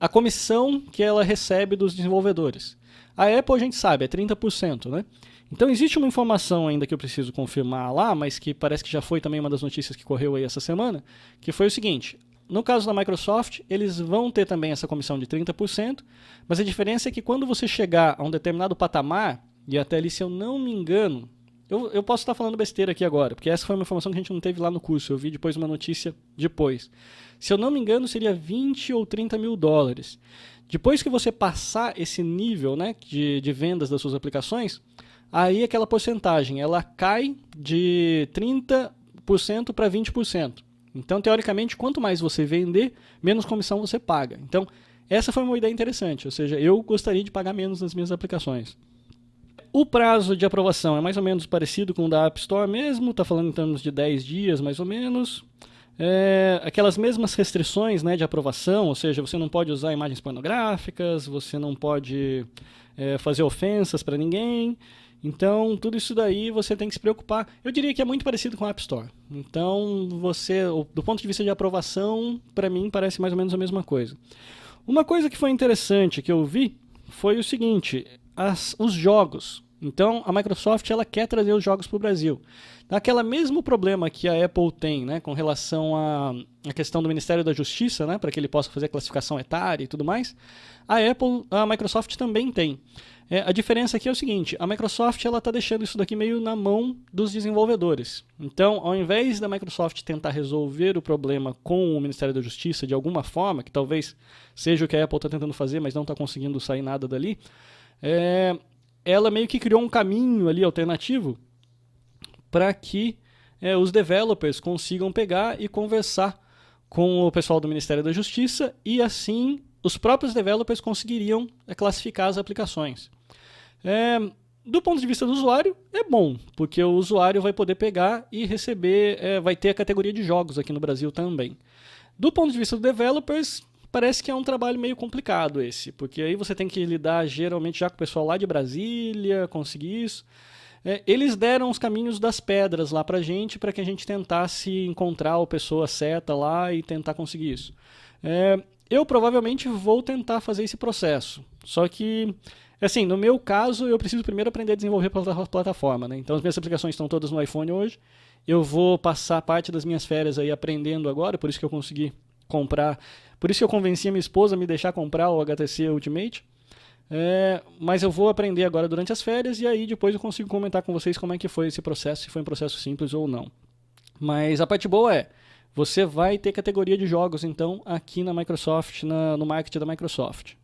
à comissão que ela recebe dos desenvolvedores. A Apple, a gente sabe, é 30%, né? Então existe uma informação ainda que eu preciso confirmar lá, mas que parece que já foi também uma das notícias que correu aí essa semana, que foi o seguinte: no caso da Microsoft, eles vão ter também essa comissão de 30%, mas a diferença é que quando você chegar a um determinado patamar, e até ali, se eu não me engano, eu posso estar falando besteira aqui agora, porque essa foi uma informação que a gente não teve lá no curso, eu vi depois uma notícia depois. Se eu não me engano, seria 20 ou 30 mil dólares. Depois que você passar esse nível, né, de vendas das suas aplicações, aí aquela porcentagem ela cai de 30% para 20%. Então, teoricamente, quanto mais você vender, menos comissão você paga. Então, essa foi uma ideia interessante, ou seja, eu gostaria de pagar menos nas minhas aplicações. O prazo de aprovação é mais ou menos parecido com o da App Store mesmo, está falando em termos de 10 dias mais ou menos. Aquelas mesmas restrições, né, de aprovação, ou seja, você não pode usar imagens pornográficas, você não pode fazer ofensas para ninguém. Então, tudo isso daí você tem que se preocupar. Eu diria que é muito parecido com a App Store. Então, do ponto de vista de aprovação, para mim parece mais ou menos a mesma coisa. Uma coisa que foi interessante que eu vi foi o seguinte: os jogos. Então, a Microsoft ela quer trazer os jogos para o Brasil. Aquele mesmo problema que a Apple tem, né, com relação à questão do Ministério da Justiça, né, para que ele possa fazer a classificação etária e tudo mais, a Microsoft também tem. A diferença aqui é o seguinte: a Microsoft está deixando isso daqui meio na mão dos desenvolvedores. Então, ao invés da Microsoft tentar resolver o problema com o Ministério da Justiça de alguma forma, que talvez seja o que a Apple está tentando fazer, mas não está conseguindo sair nada dali, ela meio que criou um caminho ali alternativo para que os developers consigam pegar e conversar com o pessoal do Ministério da Justiça e assim os próprios developers conseguiriam classificar as aplicações. Do ponto de vista do usuário, é bom, porque o usuário vai poder pegar e receber, vai ter a categoria de jogos aqui no Brasil também. Do ponto de vista dos developers, parece que é um trabalho meio complicado esse, porque aí você tem que lidar geralmente já com o pessoal lá de Brasília, conseguir isso. Eles deram os caminhos das pedras lá pra gente, para que a gente tentasse encontrar a pessoa certa lá e tentar conseguir isso. Eu provavelmente vou tentar fazer esse processo, só que, assim, no meu caso, eu preciso primeiro aprender a desenvolver pela plataforma, né? Então as minhas aplicações estão todas no iPhone hoje, eu vou passar parte das minhas férias aí aprendendo agora, por isso que eu consegui comprar, por isso que eu convenci a minha esposa a me deixar comprar o HTC Ultimate. Mas eu vou aprender agora durante as férias e aí depois eu consigo comentar com vocês como é que foi esse processo, se foi um processo simples ou não. Mas a parte boa você vai ter categoria de jogos então aqui na Microsoft, no marketing da Microsoft.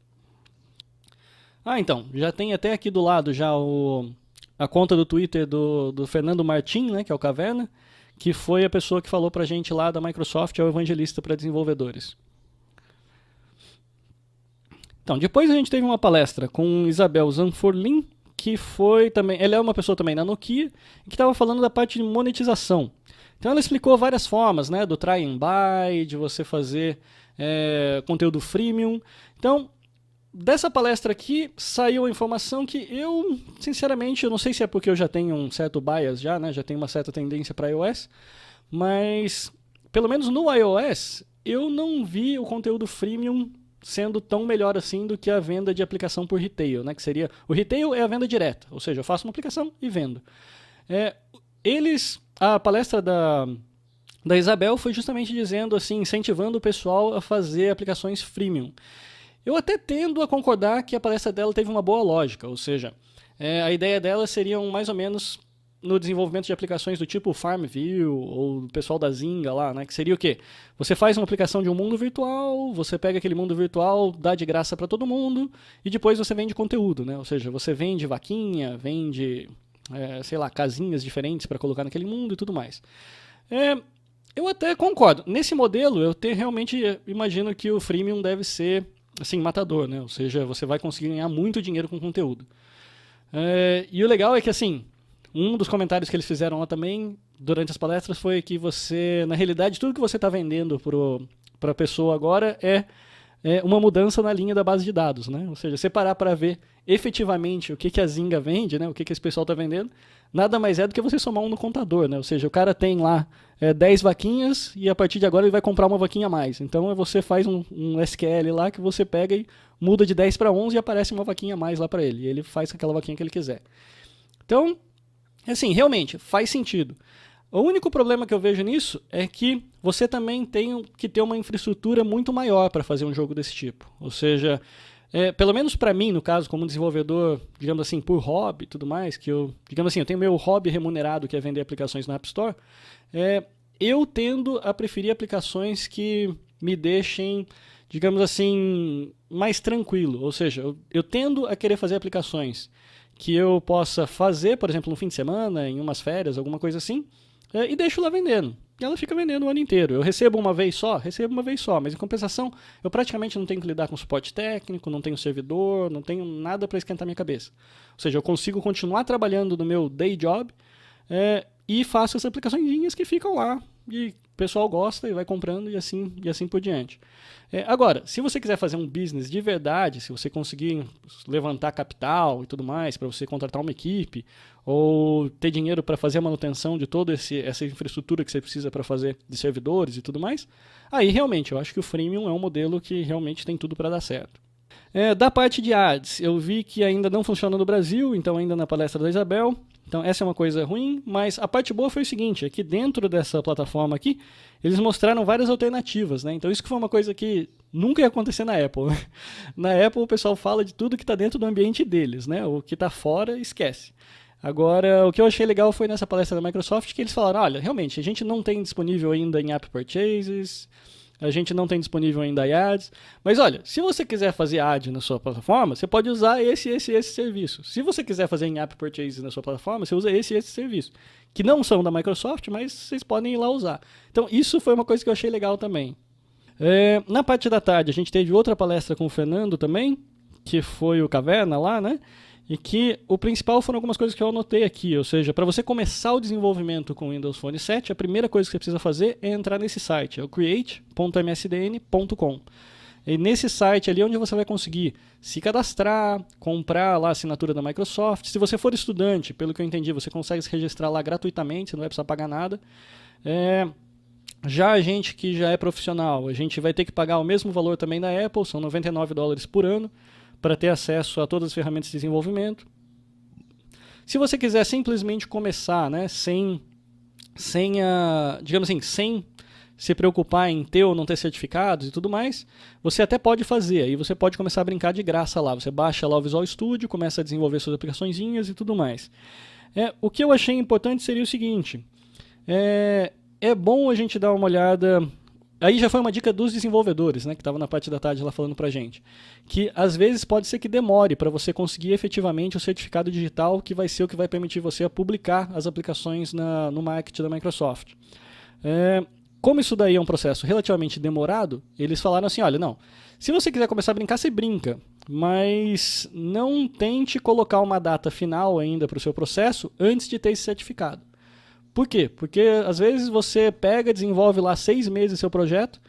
Então, já tem até aqui do lado já a conta do Twitter do Fernando Martin, né, que é o Caverna, que foi a pessoa que falou pra gente lá da Microsoft, é o evangelista para desenvolvedores. Então, depois a gente teve uma palestra com Isabel Zanforlin, que foi também, ela é uma pessoa também na Nokia, que estava falando da parte de monetização. Então ela explicou várias formas, né, do try and buy, de você fazer conteúdo freemium. Então, dessa palestra aqui saiu a informação que eu, sinceramente, eu não sei se é porque eu já tenho um certo bias já, né, já tenho uma certa tendência para iOS, mas pelo menos no iOS eu não vi o conteúdo freemium sendo tão melhor assim do que a venda de aplicação por retail, né? Que seria, o retail é a venda direta, ou seja, eu faço uma aplicação e vendo. A palestra da Isabel foi justamente dizendo assim, incentivando o pessoal a fazer aplicações freemium. Eu até tendo a concordar que a palestra dela teve uma boa lógica, ou seja, a ideia dela seria mais ou menos no desenvolvimento de aplicações do tipo FarmView ou o pessoal da Zynga lá, né? Que seria o quê? Você faz uma aplicação de um mundo virtual, você pega aquele mundo virtual, dá de graça para todo mundo e depois você vende conteúdo, né? Ou seja, você vende vaquinha, vende, sei lá, casinhas diferentes para colocar naquele mundo e tudo mais. Eu até concordo. Nesse modelo, eu realmente imagino que o freemium deve ser assim, matador, né? Ou seja, você vai conseguir ganhar muito dinheiro com conteúdo. E o legal é que, assim, um dos comentários que eles fizeram lá também durante as palestras foi que você, na realidade, tudo que você está vendendo para a pessoa agora é uma mudança na linha da base de dados, né? Ou seja, você parar para ver efetivamente o que a Zynga vende, né? O que esse pessoal está vendendo, nada mais é do que você somar um no contador, né? Ou seja, o cara tem lá 10 vaquinhas e a partir de agora ele vai comprar uma vaquinha a mais. Então você faz um SQL lá que você pega e muda de 10 para 11 e aparece uma vaquinha a mais lá para ele. E ele faz aquela vaquinha que ele quiser. Então, assim, realmente faz sentido. O único problema que eu vejo nisso é que você também tem que ter uma infraestrutura muito maior para fazer um jogo desse tipo. Ou seja, pelo menos para mim, no caso, como desenvolvedor, digamos assim, por hobby e tudo mais, que eu tenho meu hobby remunerado, que é vender aplicações na App Store, eu tendo a preferir aplicações que me deixem, digamos assim, mais tranquilo. Ou seja, eu tendo a querer fazer aplicações que eu possa fazer, por exemplo, no fim de semana, em umas férias, alguma coisa assim, e deixo lá vendendo. E ela fica vendendo o ano inteiro. Eu recebo uma vez só, mas em compensação, eu praticamente não tenho que lidar com suporte técnico, não tenho servidor, não tenho nada para esquentar minha cabeça. Ou seja, eu consigo continuar trabalhando no meu day job e faço as aplicações que ficam lá. E o pessoal gosta e vai comprando e assim por diante. Agora, se você quiser fazer um business de verdade, se você conseguir levantar capital e tudo mais, para você contratar uma equipe, ou ter dinheiro para fazer a manutenção de toda essa infraestrutura que você precisa para fazer de servidores e tudo mais, aí realmente eu acho que o freemium é um modelo que realmente tem tudo para dar certo. Da parte de ads, eu vi que ainda não funciona no Brasil, então ainda na palestra da Isabel. Então essa é uma coisa ruim, mas a parte boa foi o seguinte, é que dentro dessa plataforma aqui, eles mostraram várias alternativas, né? Então isso que foi uma coisa que nunca ia acontecer na Apple. Na Apple o pessoal fala de tudo que está dentro do ambiente deles, né? O que está fora, esquece. Agora, o que eu achei legal foi nessa palestra da Microsoft que eles falaram, olha, realmente, a gente não tem disponível ainda em App Purchases, a gente não tem disponível ainda ads, mas olha, se você quiser fazer ad na sua plataforma, você pode usar esse serviço. Se você quiser fazer em App Purchases na sua plataforma, você usa esse serviço, que não são da Microsoft, mas vocês podem ir lá usar. Então, isso foi uma coisa que eu achei legal também. Na parte da tarde, a gente teve outra palestra com o Fernando também, que foi o Caverna lá, né? E que o principal foram algumas coisas que eu anotei aqui, ou seja, para você começar o desenvolvimento com o Windows Phone 7, a primeira coisa que você precisa fazer é entrar nesse site, é o create.msdn.com. E nesse site ali é onde você vai conseguir se cadastrar, comprar lá a assinatura da Microsoft. Se você for estudante, pelo que eu entendi, você consegue se registrar lá gratuitamente, você não vai precisar pagar nada. Já a gente que já é profissional, a gente vai ter que pagar o mesmo valor também da Apple, são $99 por ano, para ter acesso a todas as ferramentas de desenvolvimento. Se você quiser simplesmente começar, né, sem se preocupar em ter ou não ter certificados e tudo mais, você até pode fazer. Aí você pode começar a brincar de graça lá. Você baixa lá o Visual Studio, começa a desenvolver suas aplicaçõezinhas e tudo mais. O que eu achei importante seria o seguinte. É bom a gente dar uma olhada... Aí já foi uma dica dos desenvolvedores, né, que estavam na parte da tarde lá falando pra gente, que às vezes pode ser que demore para você conseguir efetivamente o certificado digital, que vai ser o que vai permitir você a publicar as aplicações no market da Microsoft. Como isso daí é um processo relativamente demorado, eles falaram assim, olha, não, se você quiser começar a brincar, você brinca, mas não tente colocar uma data final ainda para o seu processo antes de ter esse certificado. Por quê? Porque às vezes você pega, desenvolve lá 6 meses seu projeto,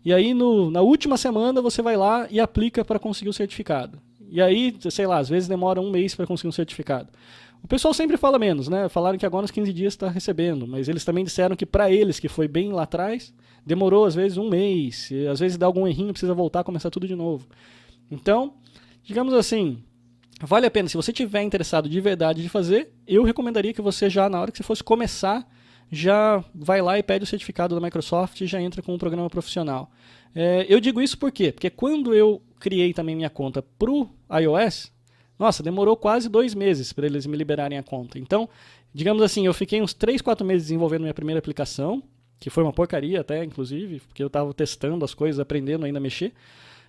e aí na última semana você vai lá e aplica para conseguir o certificado. E aí, sei lá, às vezes demora 1 mês para conseguir um certificado. O pessoal sempre fala menos, né? Falaram que agora nos 15 dias está recebendo, mas eles também disseram que para eles, que foi bem lá atrás, demorou às vezes 1 mês, e às vezes dá algum errinho, precisa voltar a começar tudo de novo. Então, digamos assim... Vale a pena, se você tiver interessado de verdade de fazer, eu recomendaria que você já, na hora que você fosse começar, já vai lá e pede o certificado da Microsoft e já entra com um programa profissional. Eu digo isso por quê? Porque quando eu criei também minha conta para o iOS, nossa, demorou quase 2 meses para eles me liberarem a conta. Então, digamos assim, eu fiquei uns 3, 4 meses desenvolvendo minha primeira aplicação, que foi uma porcaria até, inclusive, porque eu estava testando as coisas, aprendendo ainda a mexer.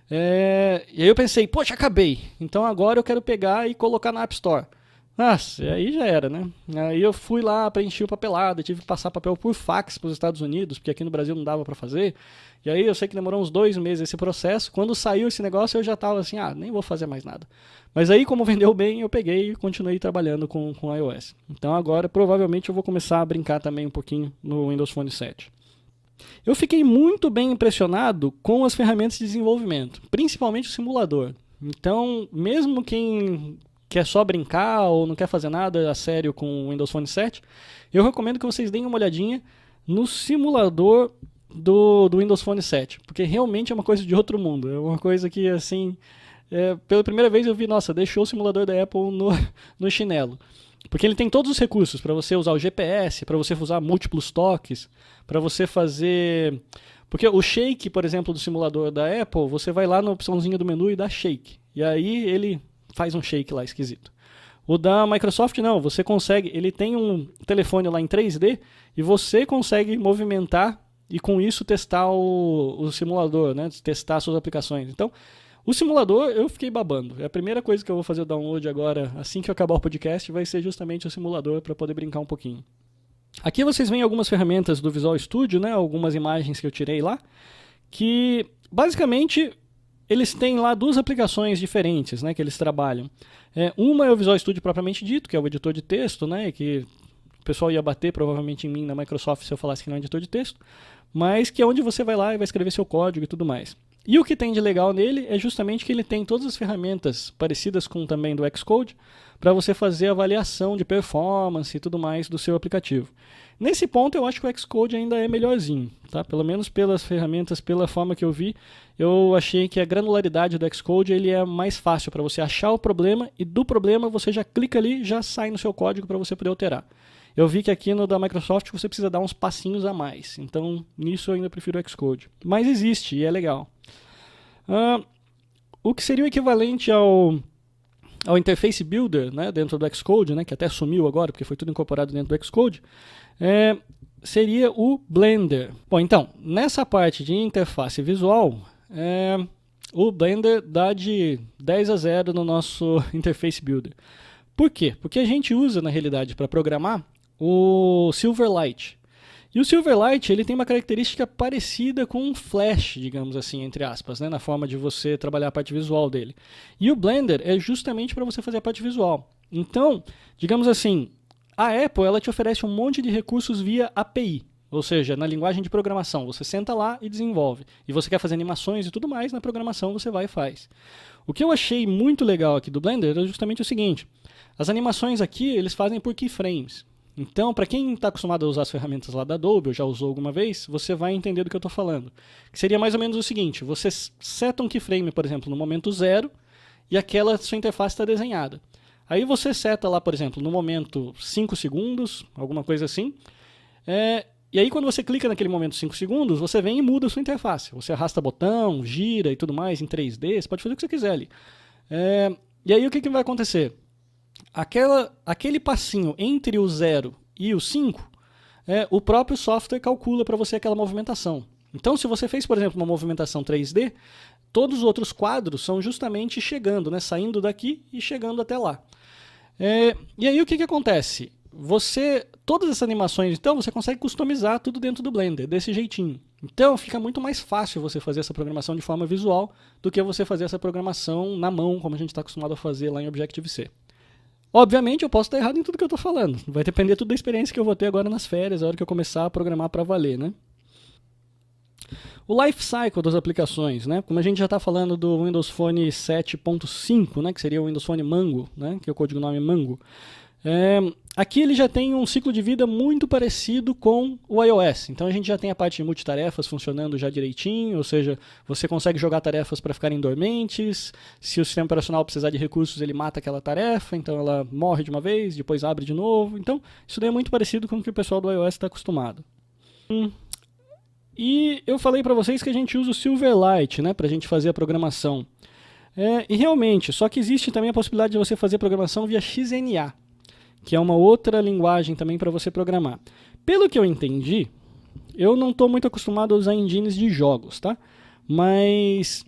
E aí eu pensei, poxa, acabei. Então agora eu quero pegar e colocar na App Store. Nossa, aí já era, né? Aí eu fui lá, preenchi o papelado, tive que passar papel por fax para os Estados Unidos, porque aqui no Brasil não dava para fazer. E aí eu sei que demorou uns 2 meses esse processo. Quando saiu esse negócio eu já tava assim, nem vou fazer mais nada. Mas aí como vendeu bem, eu peguei e continuei trabalhando com iOS. Então agora provavelmente eu vou começar a brincar também um pouquinho no Windows Phone 7. Eu fiquei muito bem impressionado com as ferramentas de desenvolvimento, principalmente o simulador. Então, mesmo quem quer só brincar ou não quer fazer nada a sério com o Windows Phone 7, eu recomendo que vocês deem uma olhadinha no simulador do Windows Phone 7, porque realmente é uma coisa de outro mundo. É uma coisa que, assim, pela primeira vez eu vi, nossa, deixou o simulador da Apple no chinelo. Porque ele tem todos os recursos para você usar o GPS, para você usar múltiplos toques, para você fazer... Porque o shake, por exemplo, do simulador da Apple, você vai lá na opçãozinha do menu e dá shake. E aí ele faz um shake lá esquisito. O da Microsoft não, você consegue, ele tem um telefone lá em 3D e você consegue movimentar e com isso testar o simulador, né? Testar suas aplicações. Então, o simulador eu fiquei babando. É a primeira coisa que eu vou fazer o download agora, assim que eu acabar o podcast, vai ser justamente o simulador para poder brincar um pouquinho. Aqui vocês veem algumas ferramentas do Visual Studio, né? Algumas imagens que eu tirei lá, que basicamente eles têm lá 2 aplicações diferentes, né, que eles trabalham. Uma é o Visual Studio propriamente dito, que é o editor de texto, né, que o pessoal ia bater provavelmente em mim na Microsoft se eu falasse que não é editor de texto, mas que é onde você vai lá e vai escrever seu código e tudo mais. E o que tem de legal nele é justamente que ele tem todas as ferramentas parecidas com também do Xcode para você fazer avaliação de performance e tudo mais do seu aplicativo. Nesse ponto eu acho que o Xcode ainda é melhorzinho, tá? Pelo menos pelas ferramentas, pela forma que eu vi, eu achei que a granularidade do Xcode ele é mais fácil para você achar o problema e do problema você já clica ali e já sai no seu código para você poder alterar. Eu vi que aqui no da Microsoft você precisa dar uns passinhos a mais, então nisso eu ainda prefiro o Xcode. Mas existe e é legal. O que seria o equivalente ao Interface Builder, né, dentro do Xcode, né, que até sumiu agora porque foi tudo incorporado dentro do Xcode, seria o Blender. Bom, então, nessa parte de interface visual, o Blender dá de 10 a 0 no nosso Interface Builder. Por quê? Porque a gente usa, na realidade, para programar, o Silverlight. E o Silverlight ele tem uma característica parecida com um Flash, digamos assim, entre aspas, né, na forma de você trabalhar a parte visual dele. E o Blender é justamente para você fazer a parte visual. Então, digamos assim, a Apple ela te oferece um monte de recursos via API, ou seja, na linguagem de programação. Você senta lá e desenvolve. E você quer fazer animações e tudo mais, na programação você vai e faz. O que eu achei muito legal aqui do Blender é justamente o seguinte. As animações aqui, eles fazem por keyframes. Então, para quem está acostumado a usar as ferramentas lá da Adobe, ou já usou alguma vez, você vai entender do que eu estou falando. Que seria mais ou menos o seguinte, você seta um keyframe, por exemplo, no momento 0, e aquela sua interface está desenhada. Aí você seta lá, por exemplo, no momento 5 segundos, alguma coisa assim, e aí quando você clica naquele momento 5 segundos, você vem e muda a sua interface. Você arrasta botão, gira e tudo mais em 3D, você pode fazer o que você quiser ali. E aí o que vai acontecer? Aquele passinho entre o 0 e o 5, o próprio software calcula para você aquela movimentação. Então, se você fez, por exemplo, uma movimentação 3D, todos os outros quadros são justamente chegando, né, saindo daqui e chegando até lá. E aí o que acontece? Todas essas animações, então, você consegue customizar tudo dentro do Blender, desse jeitinho. Então, fica muito mais fácil você fazer essa programação de forma visual do que você fazer essa programação na mão, como a gente está acostumado a fazer lá em Objective-C. Obviamente eu posso estar errado em tudo que eu estou falando. Vai depender tudo da experiência que eu vou ter agora nas férias, a hora que eu começar a programar para valer, né? O life cycle das aplicações, né? Como a gente já está falando do Windows Phone 7.5, né? Que seria o Windows Phone Mango, né? Que o código nome é Mango. Aqui ele já tem um ciclo de vida muito parecido com o iOS. Então a gente já tem a parte de multitarefas funcionando já direitinho, ou seja, você consegue jogar tarefas para ficarem dormentes. Se o sistema operacional precisar de recursos, ele mata aquela tarefa, então ela morre de uma vez, depois abre de novo. Então isso daí é muito parecido com o que o pessoal do iOS está acostumado. E eu falei para vocês que a gente usa o Silverlight, né, para a gente fazer a programação. E realmente, só que existe também a possibilidade de você fazer programação via XNA, que é uma outra linguagem também para você programar. Pelo que eu entendi, eu não estou muito acostumado a usar engines de jogos, tá? Mas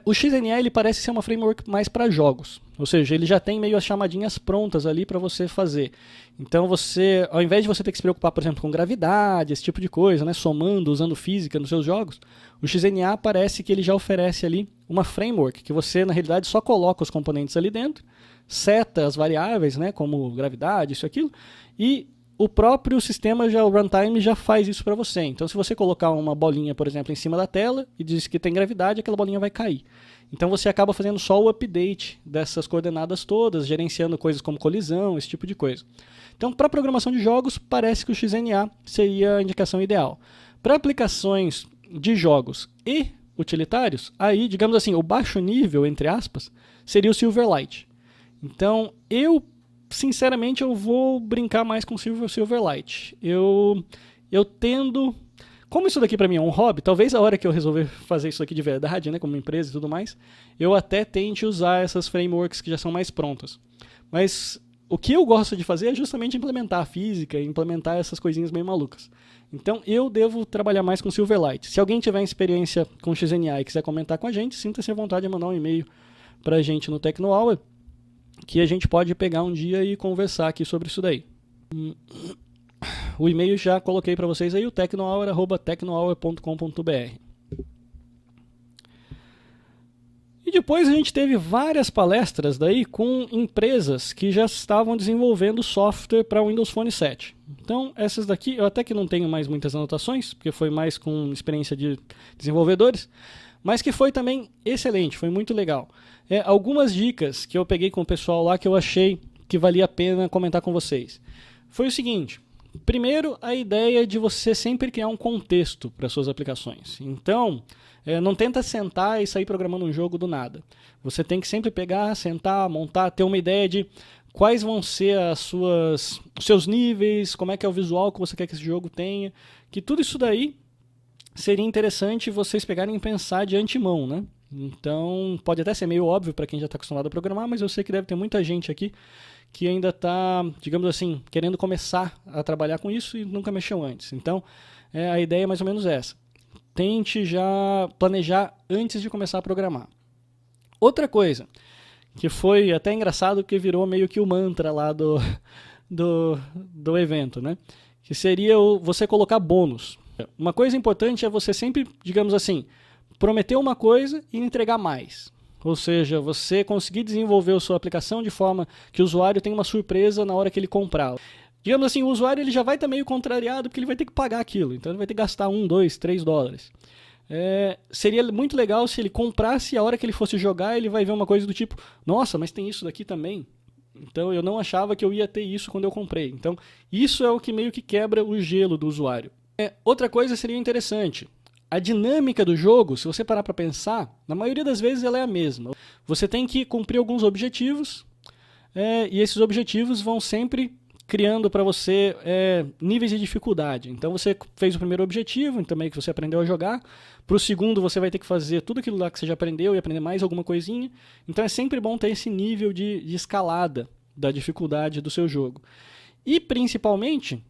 o XNA ele parece ser uma framework mais para jogos. Ou seja, ele já tem meio as chamadinhas prontas ali para você fazer. Então você, ao invés de você ter que se preocupar, por exemplo, com gravidade, esse tipo de coisa, né, somando, usando física nos seus jogos, o XNA parece que ele já oferece ali uma framework que você, na realidade, só coloca os componentes ali dentro, seta as variáveis, né, como gravidade, isso e aquilo, e o próprio sistema, já o runtime, já faz isso para você. Então, se você colocar uma bolinha, por exemplo, em cima da tela e diz que tem gravidade, aquela bolinha vai cair. Então, você acaba fazendo só o update dessas coordenadas todas, gerenciando coisas como colisão, esse tipo de coisa. Então, para programação de jogos, parece que o XNA seria a indicação ideal. Para aplicações de jogos e utilitários, aí, digamos assim, o baixo nível, entre aspas, seria o Silverlight. Então, sinceramente, eu vou brincar mais com Silverlight. Eu tendo... Como isso daqui para mim é um hobby, talvez a hora que eu resolver fazer isso aqui de verdade, né, como empresa e tudo mais, eu até tente usar essas frameworks que já são mais prontas. Mas o que eu gosto de fazer é justamente implementar a física, implementar essas coisinhas meio malucas. Então eu devo trabalhar mais com Silverlight. Se alguém tiver experiência com XNA e quiser comentar com a gente, sinta-se à vontade de mandar um e-mail para a gente no Tecnohour, que a gente pode pegar um dia e conversar aqui sobre isso daí. O e-mail já coloquei para vocês aí, o tecnohour@tecnohour.com.br. E depois a gente teve várias palestras daí com empresas que já estavam desenvolvendo software para o Windows Phone 7. Então, essas daqui, eu até que não tenho mais muitas anotações, porque foi mais com experiência de desenvolvedores, mas que foi também excelente, foi muito legal. Algumas dicas que eu peguei com o pessoal lá que eu achei que valia a pena comentar com vocês. Foi o seguinte: primeiro, a ideia de você sempre criar um contexto para suas aplicações. Então, não tenta sentar e sair programando um jogo do nada. Você tem que sempre pegar, sentar, montar, ter uma ideia de quais vão ser os seus níveis, como é que é o visual que você quer que esse jogo tenha, que tudo isso daí seria interessante vocês pegarem e pensar de antemão, né? Então, pode até ser meio óbvio para quem já está acostumado a programar, mas eu sei que deve ter muita gente aqui que ainda está, digamos assim, querendo começar a trabalhar com isso e nunca mexeu antes. Então, a ideia é mais ou menos essa. Tente já planejar antes de começar a programar. Outra coisa, que foi até engraçado, que virou meio que o mantra lá do evento, né? Que seria você colocar bônus. Uma coisa importante é você sempre, digamos assim, prometer uma coisa e entregar mais. Ou seja, você conseguir desenvolver a sua aplicação de forma que o usuário tenha uma surpresa na hora que ele comprar. Digamos assim, o usuário ele já vai estar meio contrariado porque ele vai ter que pagar aquilo. Então ele vai ter que gastar $1, $2, $3. Seria muito legal se ele comprasse e a hora que ele fosse jogar ele vai ver uma coisa do tipo: nossa, mas tem isso daqui também. Então eu não achava que eu ia ter isso quando eu comprei. Então isso é o que meio que quebra o gelo do usuário. Outra coisa seria interessante. A dinâmica do jogo, se você parar para pensar, na maioria das vezes ela é a mesma. Você tem que cumprir alguns objetivos, e esses objetivos vão sempre criando para você níveis de dificuldade. Então você fez o primeiro objetivo, também que você aprendeu a jogar. Para o segundo você vai ter que fazer tudo aquilo lá que você já aprendeu e aprender mais alguma coisinha. Então é sempre bom ter esse nível de escalada da dificuldade do seu jogo. E principalmente...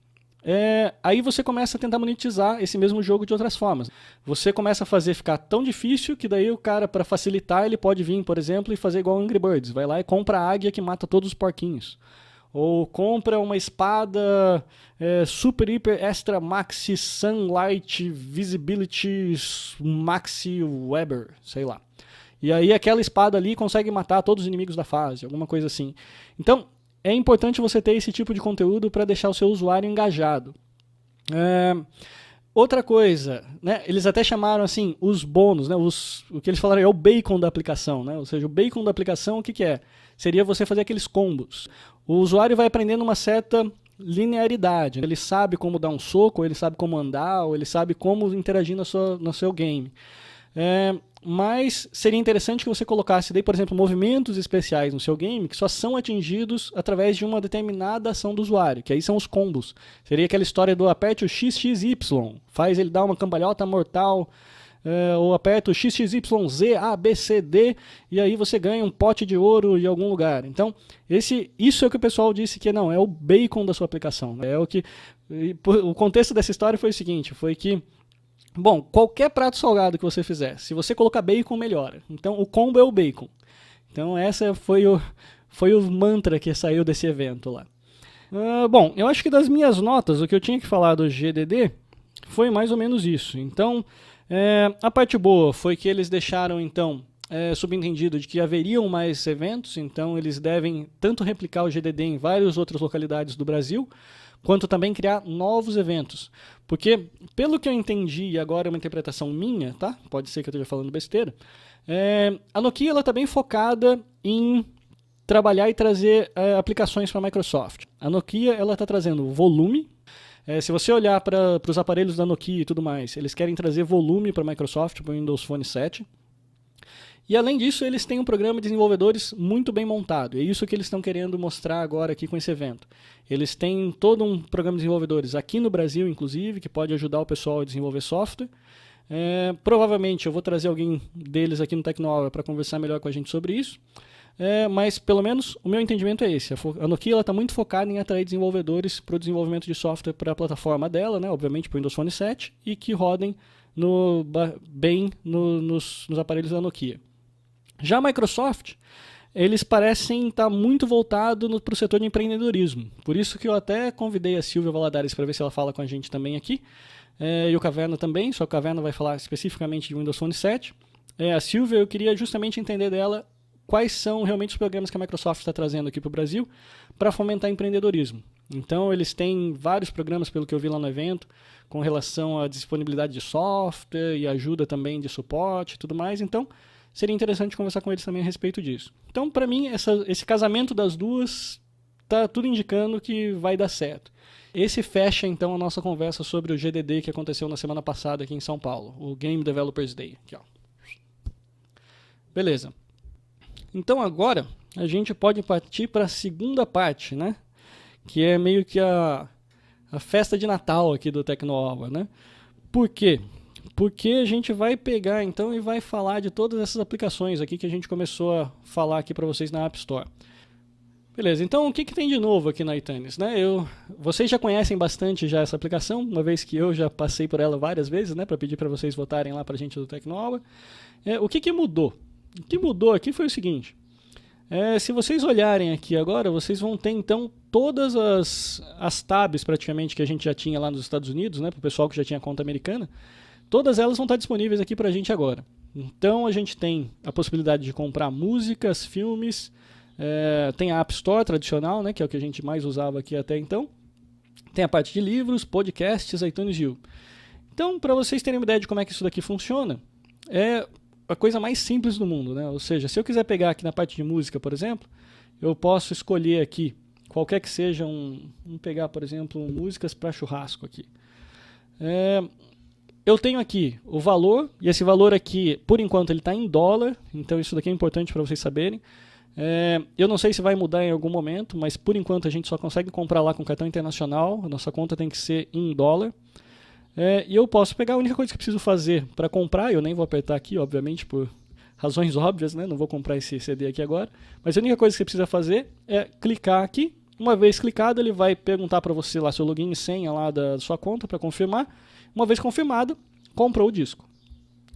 aí você começa a tentar monetizar esse mesmo jogo de outras formas. Você começa a fazer ficar tão difícil que daí o cara, para facilitar, ele pode vir, por exemplo, e fazer igual Angry Birds. Vai lá e compra a águia que mata todos os porquinhos. Ou compra uma espada Super Hyper Extra Maxi Sunlight Visibility Maxi Weber, sei lá. E aí aquela espada ali consegue matar todos os inimigos da fase, alguma coisa assim. Então, é importante você ter esse tipo de conteúdo para deixar o seu usuário engajado. Outra coisa, né, eles até chamaram assim os bônus, né, o que eles falaram é o bacon da aplicação. Né, ou seja, o bacon da aplicação, o que é? Seria você fazer aqueles combos. O usuário vai aprendendo uma certa linearidade. Ele sabe como dar um soco, ou ele sabe como andar, ou ele sabe como interagir no seu game. Mas seria interessante que você colocasse, daí, por exemplo, movimentos especiais no seu game que só são atingidos através de uma determinada ação do usuário, que aí são os combos. Seria aquela história do aperte o XXY, faz ele dar uma cambalhota mortal, ou aperta o XXYZ, A, B, C, D, e aí você ganha um pote de ouro em algum lugar. Então, isso é o que o pessoal disse que não, é o bacon da sua aplicação. O contexto dessa história foi o seguinte, foi que bom, qualquer prato salgado que você fizer, se você colocar bacon, melhora. Então, o combo é o bacon. Então essa foi o mantra que saiu desse evento lá. Bom, eu acho que das minhas notas, o que eu tinha que falar do GDD foi mais ou menos isso. Então, a parte boa foi que eles deixaram, então, subentendido de que haveriam mais eventos, então eles devem tanto replicar o GDD em várias outras localidades do Brasil, quanto também criar novos eventos. Porque, pelo que eu entendi, e agora é uma interpretação minha, tá? Pode ser que eu esteja falando besteira, a Nokia está bem focada em trabalhar e trazer aplicações para a Microsoft. A Nokia está trazendo volume. Se você olhar para os aparelhos da Nokia e tudo mais, eles querem trazer volume para a Microsoft, para o Windows Phone 7. E além disso, eles têm um programa de desenvolvedores muito bem montado. É isso que eles estão querendo mostrar agora aqui com esse evento. Eles têm todo um programa de desenvolvedores aqui no Brasil, inclusive, que pode ajudar o pessoal a desenvolver software. Provavelmente eu vou trazer alguém deles aqui no Tecnoaula para conversar melhor com a gente sobre isso. Mas pelo menos o meu entendimento é esse. A Nokia está muito focada em atrair desenvolvedores para o desenvolvimento de software para a plataforma dela, né, obviamente para o Windows Phone 7, e que rodem bem nos aparelhos da Nokia. Já a Microsoft, eles parecem estar muito voltados para o setor de empreendedorismo. Por isso que eu até convidei a Silvia Valadares para ver se ela fala com a gente também aqui. E o Caverna também, só que o Caverna vai falar especificamente de Windows Phone 7. A Silvia, eu queria justamente entender dela quais são realmente os programas que a Microsoft está trazendo aqui para o Brasil para fomentar empreendedorismo. Então, eles têm vários programas, pelo que eu vi lá no evento, com relação à disponibilidade de software e ajuda também de suporte e tudo mais. Então, seria interessante conversar com eles também a respeito disso. Então, para mim, esse casamento das duas está tudo indicando que vai dar certo. Esse fecha, então, a nossa conversa sobre o GDD que aconteceu na semana passada aqui em São Paulo, o Game Developers Day. Aqui, ó. Beleza. Então agora a gente pode partir para a segunda parte, né? Que é meio que a festa de Natal aqui do Tecnoaula, né? Por quê? Porque a gente vai pegar então e vai falar de todas essas aplicações aqui que a gente começou a falar aqui para vocês na App Store. Beleza, então o que tem de novo aqui na iTunes, né? Vocês já conhecem bastante já essa aplicação, uma vez que eu já passei por ela várias vezes, né? Para pedir para vocês votarem lá para a gente do Tecnoaula. O que mudou? O que mudou aqui foi o seguinte, se vocês olharem aqui agora, vocês vão ter então todas as tabs praticamente que a gente já tinha lá nos Estados Unidos, né, para o pessoal que já tinha conta americana, todas elas vão estar disponíveis aqui para a gente agora. Então a gente tem a possibilidade de comprar músicas, filmes, tem a App Store tradicional, né, que é o que a gente mais usava aqui até então, tem a parte de livros, podcasts, iTunes U. Então, para vocês terem uma ideia de como é que isso daqui funciona, a coisa mais simples do mundo, né? Ou seja, se eu quiser pegar aqui na parte de música, por exemplo, eu posso escolher aqui, qualquer que seja vamos pegar, por exemplo, músicas para churrasco aqui. Eu tenho aqui o valor, e esse valor aqui, por enquanto, ele está em dólar, então isso daqui é importante para vocês saberem. Eu não sei se vai mudar em algum momento, mas por enquanto a gente só consegue comprar lá com cartão internacional, a nossa conta tem que ser em dólar. E eu posso pegar, a única coisa que eu preciso fazer para comprar, eu nem vou apertar aqui, obviamente, por razões óbvias, né? Não vou comprar esse CD aqui agora, mas a única coisa que você precisa fazer é clicar aqui. Uma vez clicado, ele vai perguntar para você lá seu login e senha lá da sua conta para confirmar. Uma vez confirmado, comprou o disco.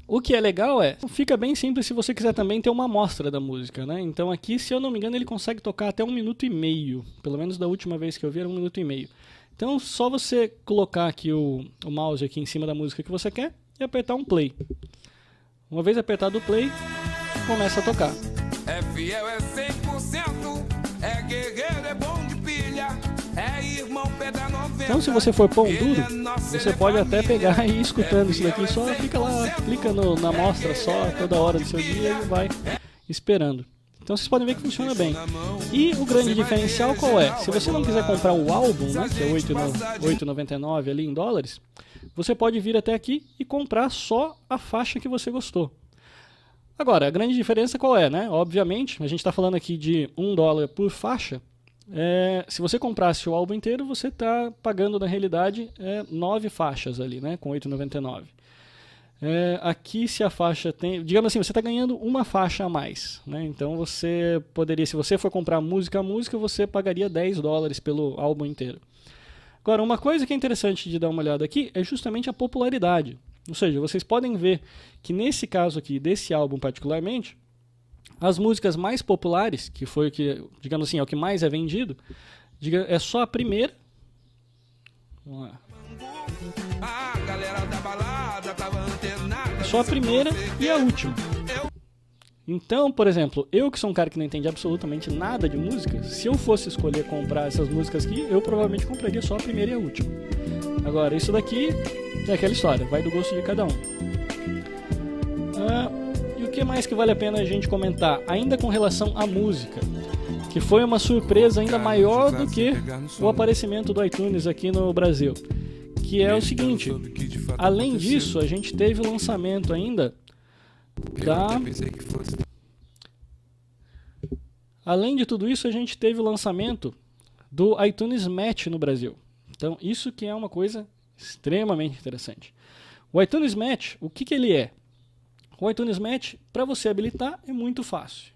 O que é legal fica bem simples se você quiser também ter uma amostra da música, né? Então aqui, se eu não me engano, ele consegue tocar até 1 minuto e meio, pelo menos da última vez que eu vi era 1 minuto e meio. Então, só você colocar aqui o mouse aqui em cima da música que você quer e apertar um play. Uma vez apertado o play, começa a tocar. É fiel, é 100%, é guerreiro, é bom de pilha, é irmão, pé da 90. Então, se você for pão duro, você pode até pegar e ir escutando isso daqui. Só fica lá, clica na amostra só toda hora do seu dia e vai esperando. Então vocês podem ver que funciona bem. E o grande diferencial qual é? Se você não quiser comprar o álbum, né, que é $8,99 ali em dólares, você pode vir até aqui e comprar só a faixa que você gostou. Agora, a grande diferença qual é, né? Obviamente, a gente está falando aqui de $1 por faixa. Se você comprasse o álbum inteiro, você está pagando, na realidade, 9 faixas ali, né, com $8,99. Aqui, se a faixa tem, digamos assim, você está ganhando uma faixa a mais, né? Então você poderia, se você for comprar música a música, você pagaria $10 pelo álbum inteiro. Agora, uma coisa que é interessante de dar uma olhada aqui é justamente a popularidade. Ou seja, vocês podem ver que nesse caso aqui, desse álbum particularmente, As músicas mais populares, que foi o que, digamos assim, é o que mais é vendido, é só a primeira. Vamos lá. A galera da balada tava antenada. Só a primeira e a última. Então, por exemplo, eu que sou um cara que não entende absolutamente nada de música, se eu fosse escolher comprar essas músicas aqui, eu provavelmente compraria só a primeira e a última. Agora, isso daqui é aquela história, vai do gosto de cada um. E o que mais que vale a pena a gente comentar? Ainda com relação à música, que foi uma surpresa ainda maior do que o aparecimento do iTunes aqui no Brasil. Que é o seguinte, além disso, a gente teve o lançamento ainda Além de tudo isso, a gente teve o lançamento do iTunes Match no Brasil. Então, isso que é uma coisa extremamente interessante. O iTunes Match, o que ele é? O iTunes Match, para você habilitar, é muito fácil.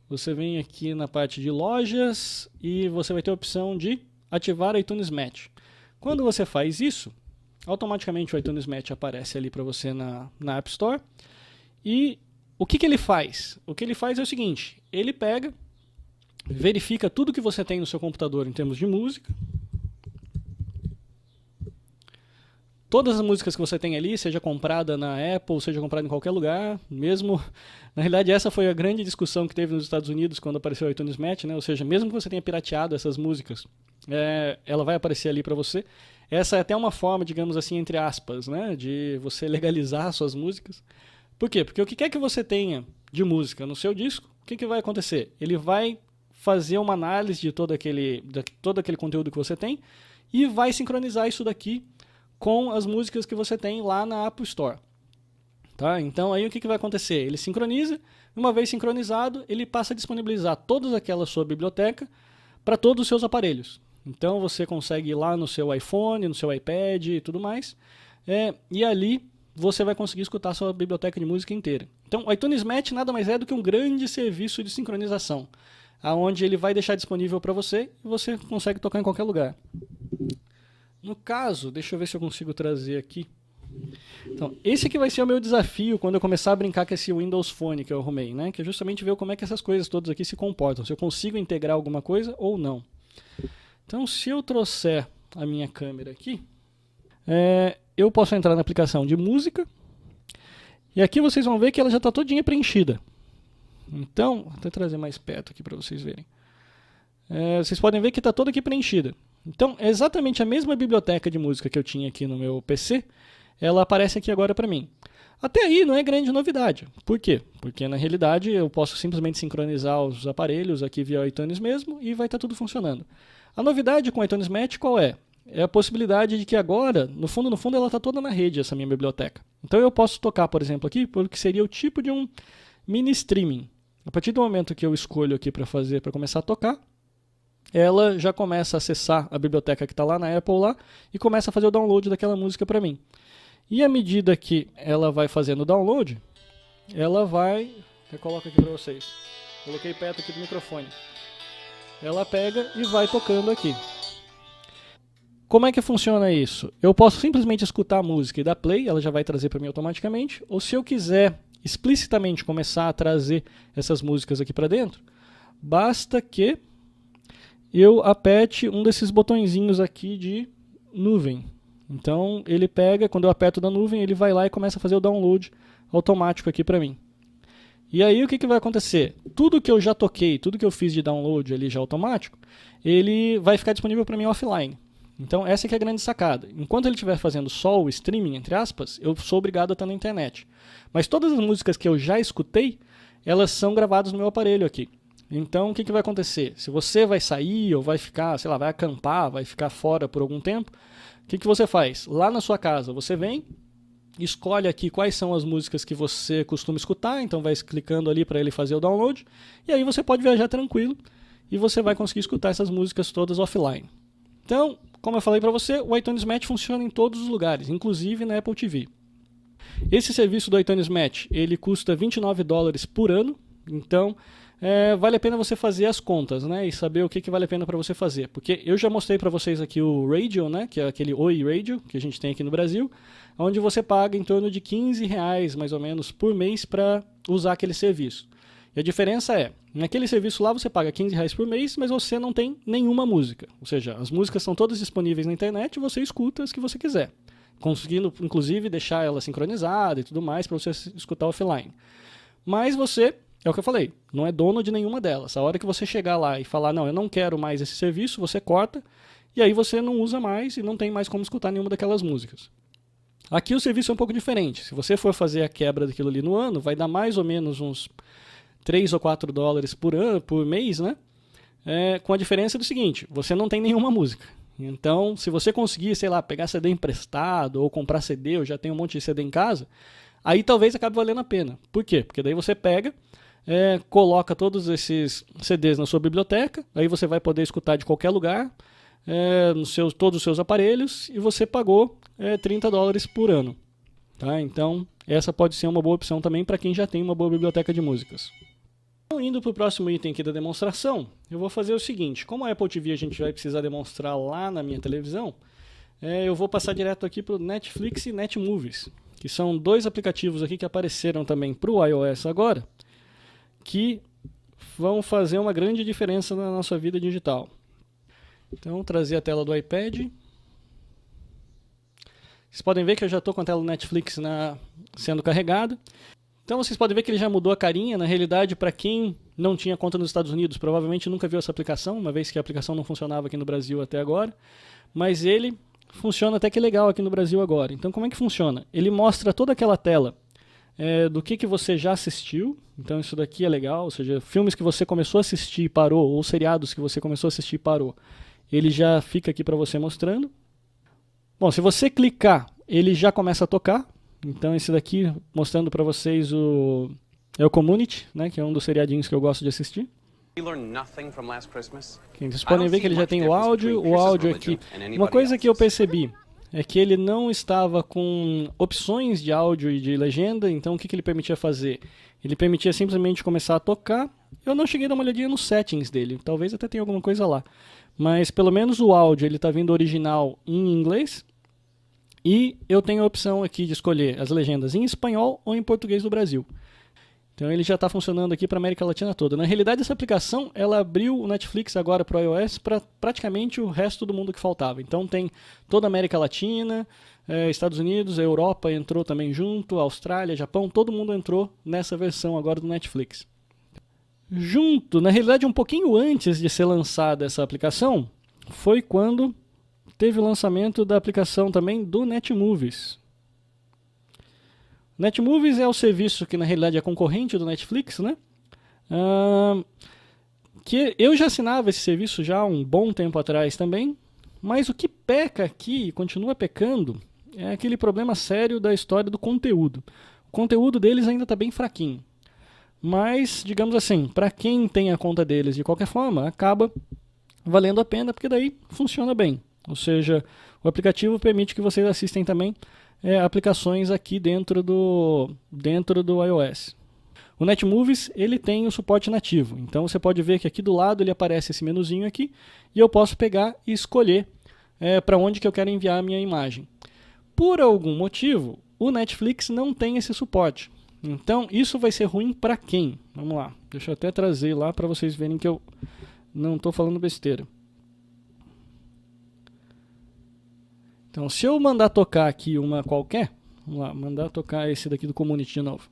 Você vem aqui na parte de lojas e você vai ter a opção de ativar iTunes Match. Quando você faz isso, automaticamente o iTunes Match aparece ali para você na App Store. E o que ele faz? O que ele faz é o seguinte, ele pega, verifica tudo que você tem no seu computador em termos de música. Todas as músicas que você tem ali, seja comprada na Apple, seja comprada em qualquer lugar, mesmo... Na realidade, essa foi a grande discussão que teve nos Estados Unidos quando apareceu o iTunes Match, né? Ou seja, mesmo que você tenha pirateado essas músicas, ela vai aparecer ali para você. Essa é até uma forma, digamos assim, entre aspas, né? De você legalizar suas músicas. Por quê? Porque o que quer que você tenha de música no seu disco, o que vai acontecer? Ele vai fazer uma análise de todo aquele conteúdo que você tem e vai sincronizar isso daqui com as músicas que você tem lá na Apple Store. Tá? Então aí o que vai acontecer? Ele sincroniza, uma vez sincronizado, ele passa a disponibilizar toda aquela sua biblioteca para todos os seus aparelhos. Então você consegue ir lá no seu iPhone, no seu iPad e tudo mais, e ali você vai conseguir escutar a sua biblioteca de música inteira. Então o iTunes Match nada mais é do que um grande serviço de sincronização, onde ele vai deixar disponível para você e você consegue tocar em qualquer lugar. No caso, deixa eu ver se eu consigo trazer aqui. Então, esse aqui vai ser o meu desafio quando eu começar a brincar com esse Windows Phone que eu arrumei, né? Que é justamente ver como é que essas coisas todas aqui se comportam, se eu consigo integrar alguma coisa ou não. Então, se eu trouxer a minha câmera aqui, eu posso entrar na aplicação de música, e aqui vocês vão ver que ela já está todinha preenchida. Então, vou até trazer mais perto aqui para vocês verem. Vocês podem ver que está toda aqui preenchida. Então, é exatamente a mesma biblioteca de música que eu tinha aqui no meu PC, ela aparece aqui agora para mim. Até aí não é grande novidade. Por quê? Porque na realidade eu posso simplesmente sincronizar os aparelhos aqui via iTunes mesmo e vai estar tudo funcionando. A novidade com o iTunes Match qual é? É a possibilidade de que agora, no fundo, ela está toda na rede, essa minha biblioteca. Então eu posso tocar, por exemplo, aqui, porque seria o tipo de um mini streaming. A partir do momento que eu escolho aqui para começar a tocar, ela já começa a acessar a biblioteca que está lá na Apple lá e começa a fazer o download daquela música para mim. E à medida que ela vai fazendo o download, ela vai... Eu coloco aqui para vocês. Coloquei perto aqui do microfone. Ela pega e vai tocando aqui. Como é que funciona isso? Eu posso simplesmente escutar a música e dar play, ela já vai trazer para mim automaticamente. Ou se eu quiser explicitamente começar a trazer essas músicas aqui para dentro, basta que eu aperte um desses botõezinhos aqui de nuvem. Então ele pega, quando eu aperto da nuvem, ele vai lá e começa a fazer o download automático aqui para mim. E aí o que vai acontecer? Tudo que eu já toquei, tudo que eu fiz de download ali já automático, ele vai ficar disponível para mim offline. Então essa que é a grande sacada. Enquanto ele estiver fazendo só o streaming, entre aspas, eu sou obrigado a estar na internet. Mas todas as músicas que eu já escutei, elas são gravadas no meu aparelho aqui. Então o que vai acontecer? Se você vai sair ou vai ficar, sei lá, vai acampar, vai ficar fora por algum tempo, o que você faz? Lá na sua casa, você vem, escolhe aqui quais são as músicas que você costuma escutar, então vai clicando ali para ele fazer o download, e aí você pode viajar tranquilo e você vai conseguir escutar essas músicas todas offline. Então, como eu falei para você, o iTunes Match funciona em todos os lugares, inclusive na Apple TV. Esse serviço do iTunes Match, ele custa $29 por ano, então vale a pena você fazer as contas, né, e saber o que vale a pena para você fazer. Porque eu já mostrei para vocês aqui o Radio, né, que é aquele Oi Radio que a gente tem aqui no Brasil, onde você paga em torno de R$15 mais ou menos por mês para usar aquele serviço. E a diferença é, naquele serviço lá você paga R$15 por mês, mas você não tem nenhuma música. Ou seja, as músicas são todas disponíveis na internet e você escuta as que você quiser. Conseguindo, inclusive, deixar ela sincronizada e tudo mais para você escutar offline. Mas você, é o que eu falei, não é dono de nenhuma delas. A hora que você chegar lá e falar, não, eu não quero mais esse serviço, você corta, e aí você não usa mais e não tem mais como escutar nenhuma daquelas músicas. Aqui o serviço é um pouco diferente. Se você for fazer a quebra daquilo ali no ano, vai dar mais ou menos uns $3 ou $4 por ano, por mês, né? Com a diferença do seguinte, você não tem nenhuma música. Então, se você conseguir, sei lá, pegar CD emprestado ou comprar CD, eu já tenho um monte de CD em casa, aí talvez acabe valendo a pena. Por quê? Porque daí você pega, coloca todos esses CDs na sua biblioteca, aí você vai poder escutar de qualquer lugar, todos os seus aparelhos, e você pagou $30 por ano. Tá? Então, essa pode ser uma boa opção também para quem já tem uma boa biblioteca de músicas. Então, indo para o próximo item aqui da demonstração, eu vou fazer o seguinte, como a Apple TV a gente vai precisar demonstrar lá na minha televisão, eu vou passar direto aqui para o Netflix e Netmovies, que são dois aplicativos aqui que apareceram também para o iOS agora, que vão fazer uma grande diferença na nossa vida digital. Então, trazer a tela do iPad. Vocês podem ver que eu já estou com a tela do Netflix sendo carregada. Então vocês podem ver que ele já mudou a carinha. Na realidade, para quem não tinha conta nos Estados Unidos, provavelmente nunca viu essa aplicação, uma vez que a aplicação não funcionava aqui no Brasil até agora. Mas ele funciona até que legal aqui no Brasil agora. Então como é que funciona? Ele mostra toda aquela tela do que você já assistiu. Então isso daqui é legal, ou seja, filmes que você começou a assistir e parou, ou seriados que você começou a assistir e parou. Ele já fica aqui para você mostrando. Bom, se você clicar, ele já começa a tocar. Então esse daqui, mostrando para vocês o Community, né, que é um dos seriadinhos que eu gosto de assistir. Vocês podem ver que ele já tem o áudio aqui. Uma coisa que eu percebi é que ele não estava com opções de áudio e de legenda, então o que ele permitia fazer? Ele permitia simplesmente começar a tocar. Eu não cheguei a dar uma olhadinha nos settings dele, talvez até tenha alguma coisa lá. Mas pelo menos o áudio ele está vindo original em inglês. E eu tenho a opção aqui de escolher as legendas em espanhol ou em português do Brasil. Então ele já está funcionando aqui para a América Latina toda. Na realidade, essa aplicação ela abriu o Netflix agora para o iOS para praticamente o resto do mundo que faltava. Então tem toda a América Latina, Estados Unidos, a Europa entrou também junto, Austrália, Japão, todo mundo entrou nessa versão agora do Netflix. Junto, na realidade um pouquinho antes de ser lançada essa aplicação, foi quando teve o lançamento da aplicação também do Netmovies. Netmovies é o serviço que na realidade é concorrente do Netflix, né? Que eu já assinava esse serviço já há um bom tempo atrás também, mas o que peca aqui, continua pecando, é aquele problema sério da história do conteúdo. O conteúdo deles ainda está bem fraquinho. Mas, digamos assim, para quem tem a conta deles de qualquer forma, acaba valendo a pena, porque daí funciona bem. Ou seja, o aplicativo permite que vocês assistem também aplicações aqui dentro do iOS. O Netmovies ele tem o suporte nativo, então você pode ver que aqui do lado ele aparece esse menuzinho aqui e eu posso pegar e escolher para onde que eu quero enviar a minha imagem. Por algum motivo, o Netflix não tem esse suporte. Então isso vai ser ruim para quem? Vamos lá, deixa eu até trazer lá para vocês verem que eu não estou falando besteira. Então, se eu mandar tocar aqui uma qualquer, vamos lá, mandar tocar esse daqui do Community de novo.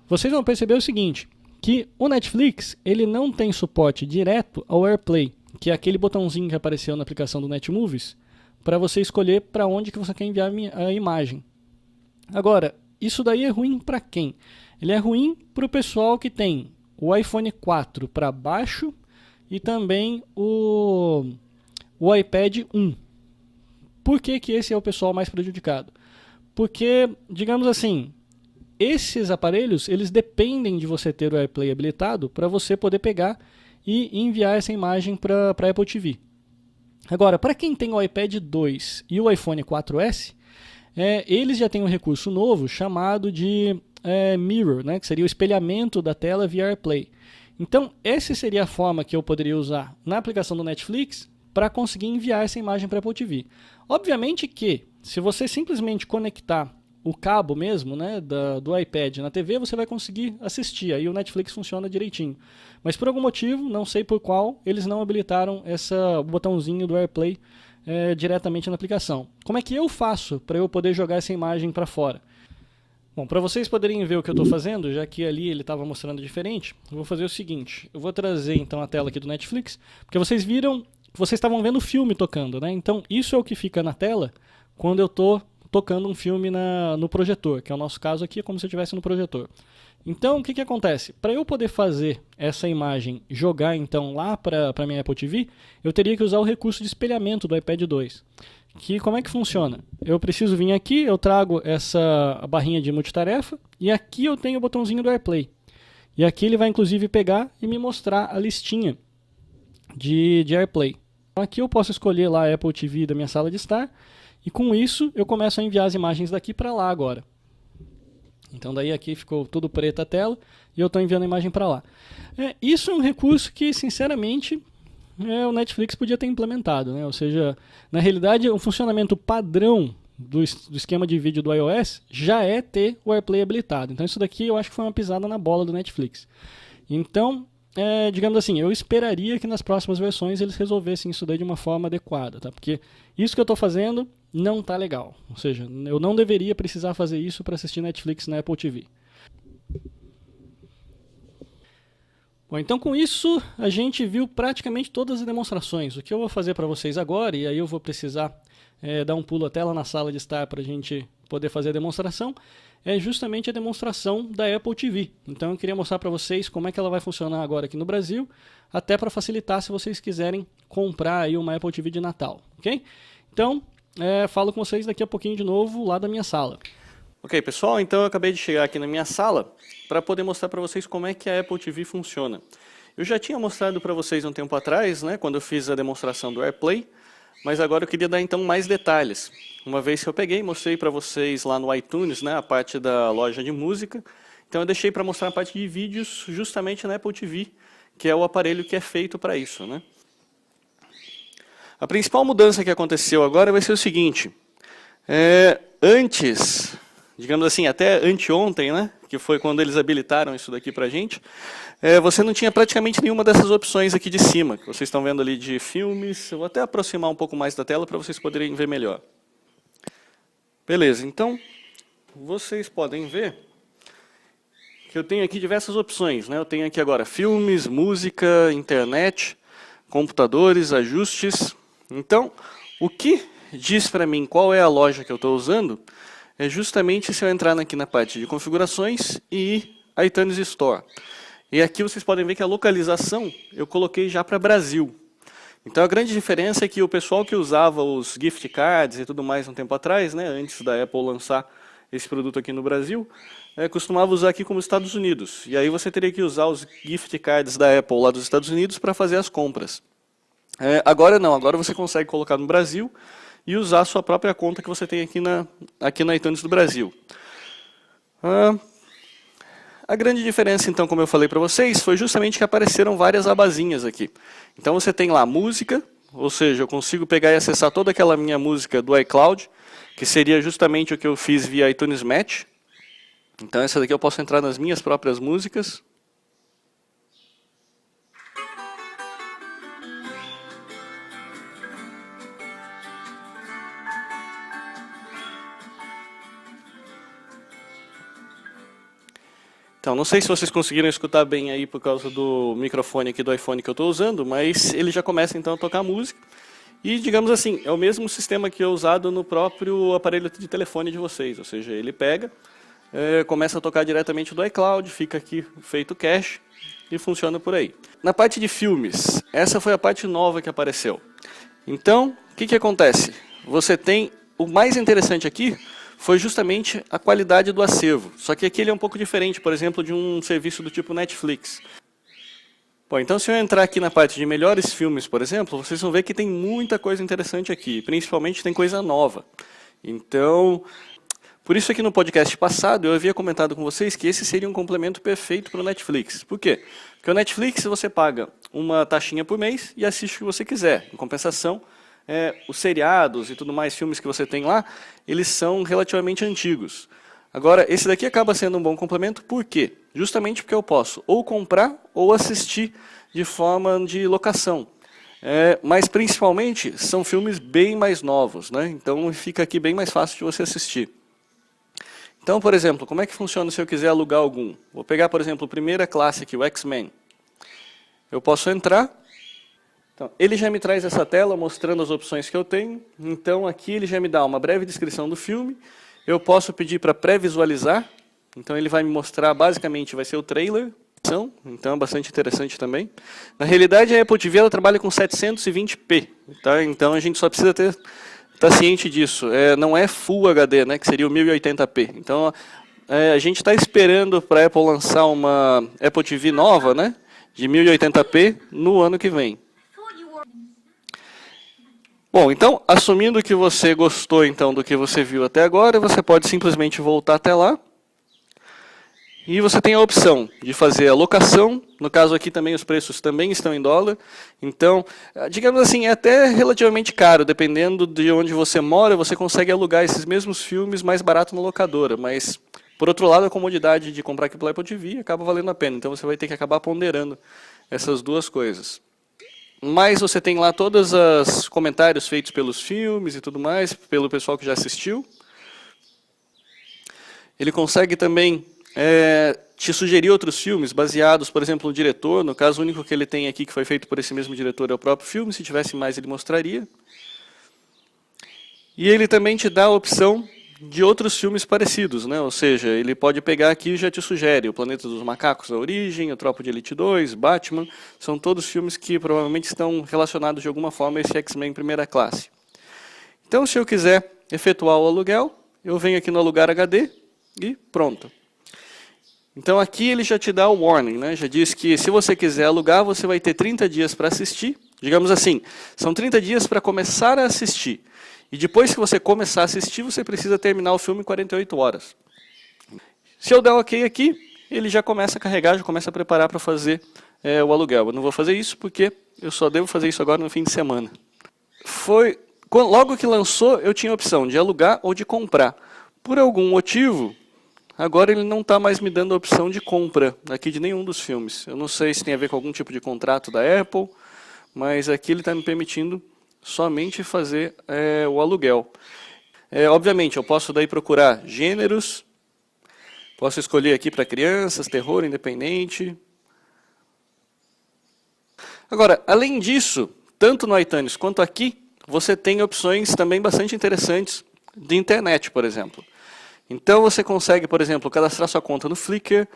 Vocês vão perceber o seguinte, que o Netflix, ele não tem suporte direto ao AirPlay, que é aquele botãozinho que apareceu na aplicação do Netmovies, para você escolher para onde que você quer enviar a imagem. Agora, isso daí é ruim para quem? Ele é ruim para o pessoal que tem o iPhone 4 para baixo e também o iPad 1. Por que que esse é o pessoal mais prejudicado? Porque, digamos assim, esses aparelhos, eles dependem de você ter o AirPlay habilitado para você poder pegar e enviar essa imagem para a Apple TV. Agora, para quem tem o iPad 2 e o iPhone 4S, eles já têm um recurso novo chamado de Mirror, né, que seria o espelhamento da tela via AirPlay. Então, essa seria a forma que eu poderia usar na aplicação do Netflix para conseguir enviar essa imagem para a Apple TV. Obviamente que, se você simplesmente conectar o cabo mesmo, né, do iPad na TV, você vai conseguir assistir, aí o Netflix funciona direitinho. Mas por algum motivo, não sei por qual, eles não habilitaram o botãozinho do AirPlay diretamente na aplicação. Como é que eu faço para eu poder jogar essa imagem para fora? Bom, para vocês poderem ver o que eu estou fazendo, já que ali ele estava mostrando diferente, eu vou fazer o seguinte, eu vou trazer então a tela aqui do Netflix, porque vocês viram que vocês estavam vendo o filme tocando, né? Então isso é o que fica na tela quando eu estou tocando um filme no projetor, que é o nosso caso aqui, é como se eu estivesse no projetor. Então o que acontece? Para eu poder fazer essa imagem jogar então lá para a minha Apple TV, eu teria que usar o recurso de espelhamento do iPad 2. Que como é que funciona? Eu preciso vir aqui, eu trago essa barrinha de multitarefa e aqui eu tenho o botãozinho do AirPlay. E aqui ele vai inclusive pegar e me mostrar a listinha de AirPlay. Então aqui eu posso escolher lá a Apple TV da minha sala de estar e com isso eu começo a enviar as imagens daqui para lá agora. Então daí aqui ficou tudo preto a tela e eu estou enviando a imagem para lá. Isso é um recurso que sinceramente o Netflix podia ter implementado, né? Ou seja, na realidade o funcionamento padrão do esquema de vídeo do iOS já é ter o AirPlay habilitado. Então isso daqui eu acho que foi uma pisada na bola do Netflix. Então, digamos assim, eu esperaria que nas próximas versões eles resolvessem isso daí de uma forma adequada, tá? Porque isso que eu estou fazendo não está legal. Ou seja, eu não deveria precisar fazer isso para assistir Netflix na Apple TV. Bom, então com isso a gente viu praticamente todas as demonstrações. O que eu vou fazer para vocês agora, e aí eu vou precisar dar um pulo até lá na sala de estar para a gente poder fazer a demonstração, é justamente a demonstração da Apple TV. Então eu queria mostrar para vocês como é que ela vai funcionar agora aqui no Brasil, até para facilitar se vocês quiserem comprar aí uma Apple TV de Natal, ok? Então, falo com vocês daqui a pouquinho de novo lá da minha sala. Ok, pessoal, então eu acabei de chegar aqui na minha sala para poder mostrar para vocês como é que a Apple TV funciona. Eu já tinha mostrado para vocês um tempo atrás, né, quando eu fiz a demonstração do AirPlay, mas agora eu queria dar então mais detalhes. Uma vez que eu peguei, mostrei para vocês lá no iTunes, né, a parte da loja de música, então eu deixei para mostrar a parte de vídeos justamente na Apple TV, que é o aparelho que é feito para isso, né. A principal mudança que aconteceu agora vai ser o seguinte, antes, digamos assim, até anteontem, né, que foi quando eles habilitaram isso daqui para a gente, você não tinha praticamente nenhuma dessas opções aqui de cima, que vocês estão vendo ali de filmes. Eu vou até aproximar um pouco mais da tela para vocês poderem ver melhor. Beleza, então, vocês podem ver que eu tenho aqui diversas opções, né? Eu tenho aqui agora filmes, música, internet, computadores, ajustes. Então, o que diz para mim qual é a loja que eu estou usando é justamente se eu entrar aqui na parte de configurações e iTunes Store. E aqui vocês podem ver que a localização eu coloquei já para Brasil. Então a grande diferença é que o pessoal que usava os gift cards e tudo mais um tempo atrás, né, antes da Apple lançar esse produto aqui no Brasil, costumava usar aqui como Estados Unidos. E aí você teria que usar os gift cards da Apple lá dos Estados Unidos para fazer as compras. Agora não, agora você consegue colocar no Brasil e usar a sua própria conta que você tem aqui na iTunes do Brasil. A grande diferença, então, como eu falei para vocês, foi justamente que apareceram várias abazinhas aqui. Então você tem lá música, ou seja, eu consigo pegar e acessar toda aquela minha música do iCloud, que seria justamente o que eu fiz via iTunes Match. Então essa daqui eu posso entrar nas minhas próprias músicas. Então, não sei se vocês conseguiram escutar bem aí por causa do microfone aqui do iPhone que eu estou usando, mas ele já começa então a tocar música. E, digamos assim, é o mesmo sistema que é usado no próprio aparelho de telefone de vocês. Ou seja, ele pega, começa a tocar diretamente do iCloud, fica aqui feito cache e funciona por aí. Na parte de filmes, essa foi a parte nova que apareceu. Então, o que acontece? Você tem, o mais interessante aqui foi justamente a qualidade do acervo. Só que aqui ele é um pouco diferente, por exemplo, de um serviço do tipo Netflix. Bom, então se eu entrar aqui na parte de melhores filmes, por exemplo, vocês vão ver que tem muita coisa interessante aqui, principalmente tem coisa nova. Então, Por isso aqui no podcast passado eu havia comentado com vocês que esse seria um complemento perfeito para o Netflix. Por quê? Porque o Netflix você paga uma taxinha por mês e assiste o que você quiser. Em compensação, os seriados e tudo mais, filmes que você tem lá, eles são relativamente antigos. Agora, esse daqui acaba sendo um bom complemento, por quê? Justamente porque eu posso ou comprar ou assistir de forma de locação. Mas principalmente são filmes bem mais novos, né? Então fica aqui bem mais fácil de você assistir. Então, por exemplo, como é que funciona se eu quiser alugar algum? Vou pegar, por exemplo, a primeira classe aqui, o X-Men. Eu posso entrar. Então, ele já me traz essa tela mostrando as opções que eu tenho. Então, aqui ele já me dá uma breve descrição do filme. Eu posso pedir para pré-visualizar. Então, ele vai me mostrar, basicamente, vai ser o trailer. Então, é bastante interessante também. Na realidade, a Apple TV ela trabalha com 720p. Tá? Então, a gente só precisa estar ciente disso. Não é Full HD, né, que seria o 1080p. Então, a gente está esperando para a Apple lançar uma Apple TV nova, né, de 1080p no ano que vem. Bom, então, assumindo que você gostou então do que você viu até agora, você pode simplesmente voltar até lá. E você tem a opção de fazer a locação. No caso aqui também os preços também estão em dólar. Então, digamos assim, é até relativamente caro. Dependendo de onde você mora, você consegue alugar esses mesmos filmes mais barato na locadora. Mas, por outro lado, a comodidade de comprar aqui pela Apple TV acaba valendo a pena. Então você vai ter que acabar ponderando essas duas coisas. Mas você tem lá todos os comentários feitos pelos filmes e tudo mais, pelo pessoal que já assistiu. Ele consegue também te sugerir outros filmes baseados, por exemplo, no diretor. No caso, o único que ele tem aqui que foi feito por esse mesmo diretor é o próprio filme. Se tivesse mais, ele mostraria. E ele também te dá a opção de outros filmes parecidos, né? Ou seja, ele pode pegar aqui e já te sugere O Planeta dos Macacos, A Origem, O Tropa de Elite 2, Batman. São todos filmes que provavelmente estão relacionados de alguma forma a esse X-Men primeira classe. Então, se eu quiser efetuar o aluguel, eu venho aqui no Alugar HD e pronto. Então aqui ele já te dá o warning, né? Já diz que se você quiser alugar, você vai ter 30 dias para assistir. Digamos assim, são 30 dias para começar a assistir. E depois que você começar a assistir, você precisa terminar o filme em 48 horas. Se eu der ok aqui, ele já começa a carregar, já começa a preparar para fazer o aluguel. Eu não vou fazer isso porque eu só devo fazer isso agora no fim de semana. Logo que lançou, eu tinha a opção de alugar ou de comprar. Por algum motivo, agora ele não está mais me dando a opção de compra aqui de nenhum dos filmes. Eu não sei se tem a ver com algum tipo de contrato da Apple, mas aqui ele está me permitindo somente fazer o aluguel. Obviamente, eu posso daí procurar gêneros, posso escolher aqui para crianças, terror, independente. Agora, além disso, tanto no iTunes quanto aqui, você tem opções também bastante interessantes de internet, por exemplo. Então você consegue, por exemplo, cadastrar sua conta no Flickr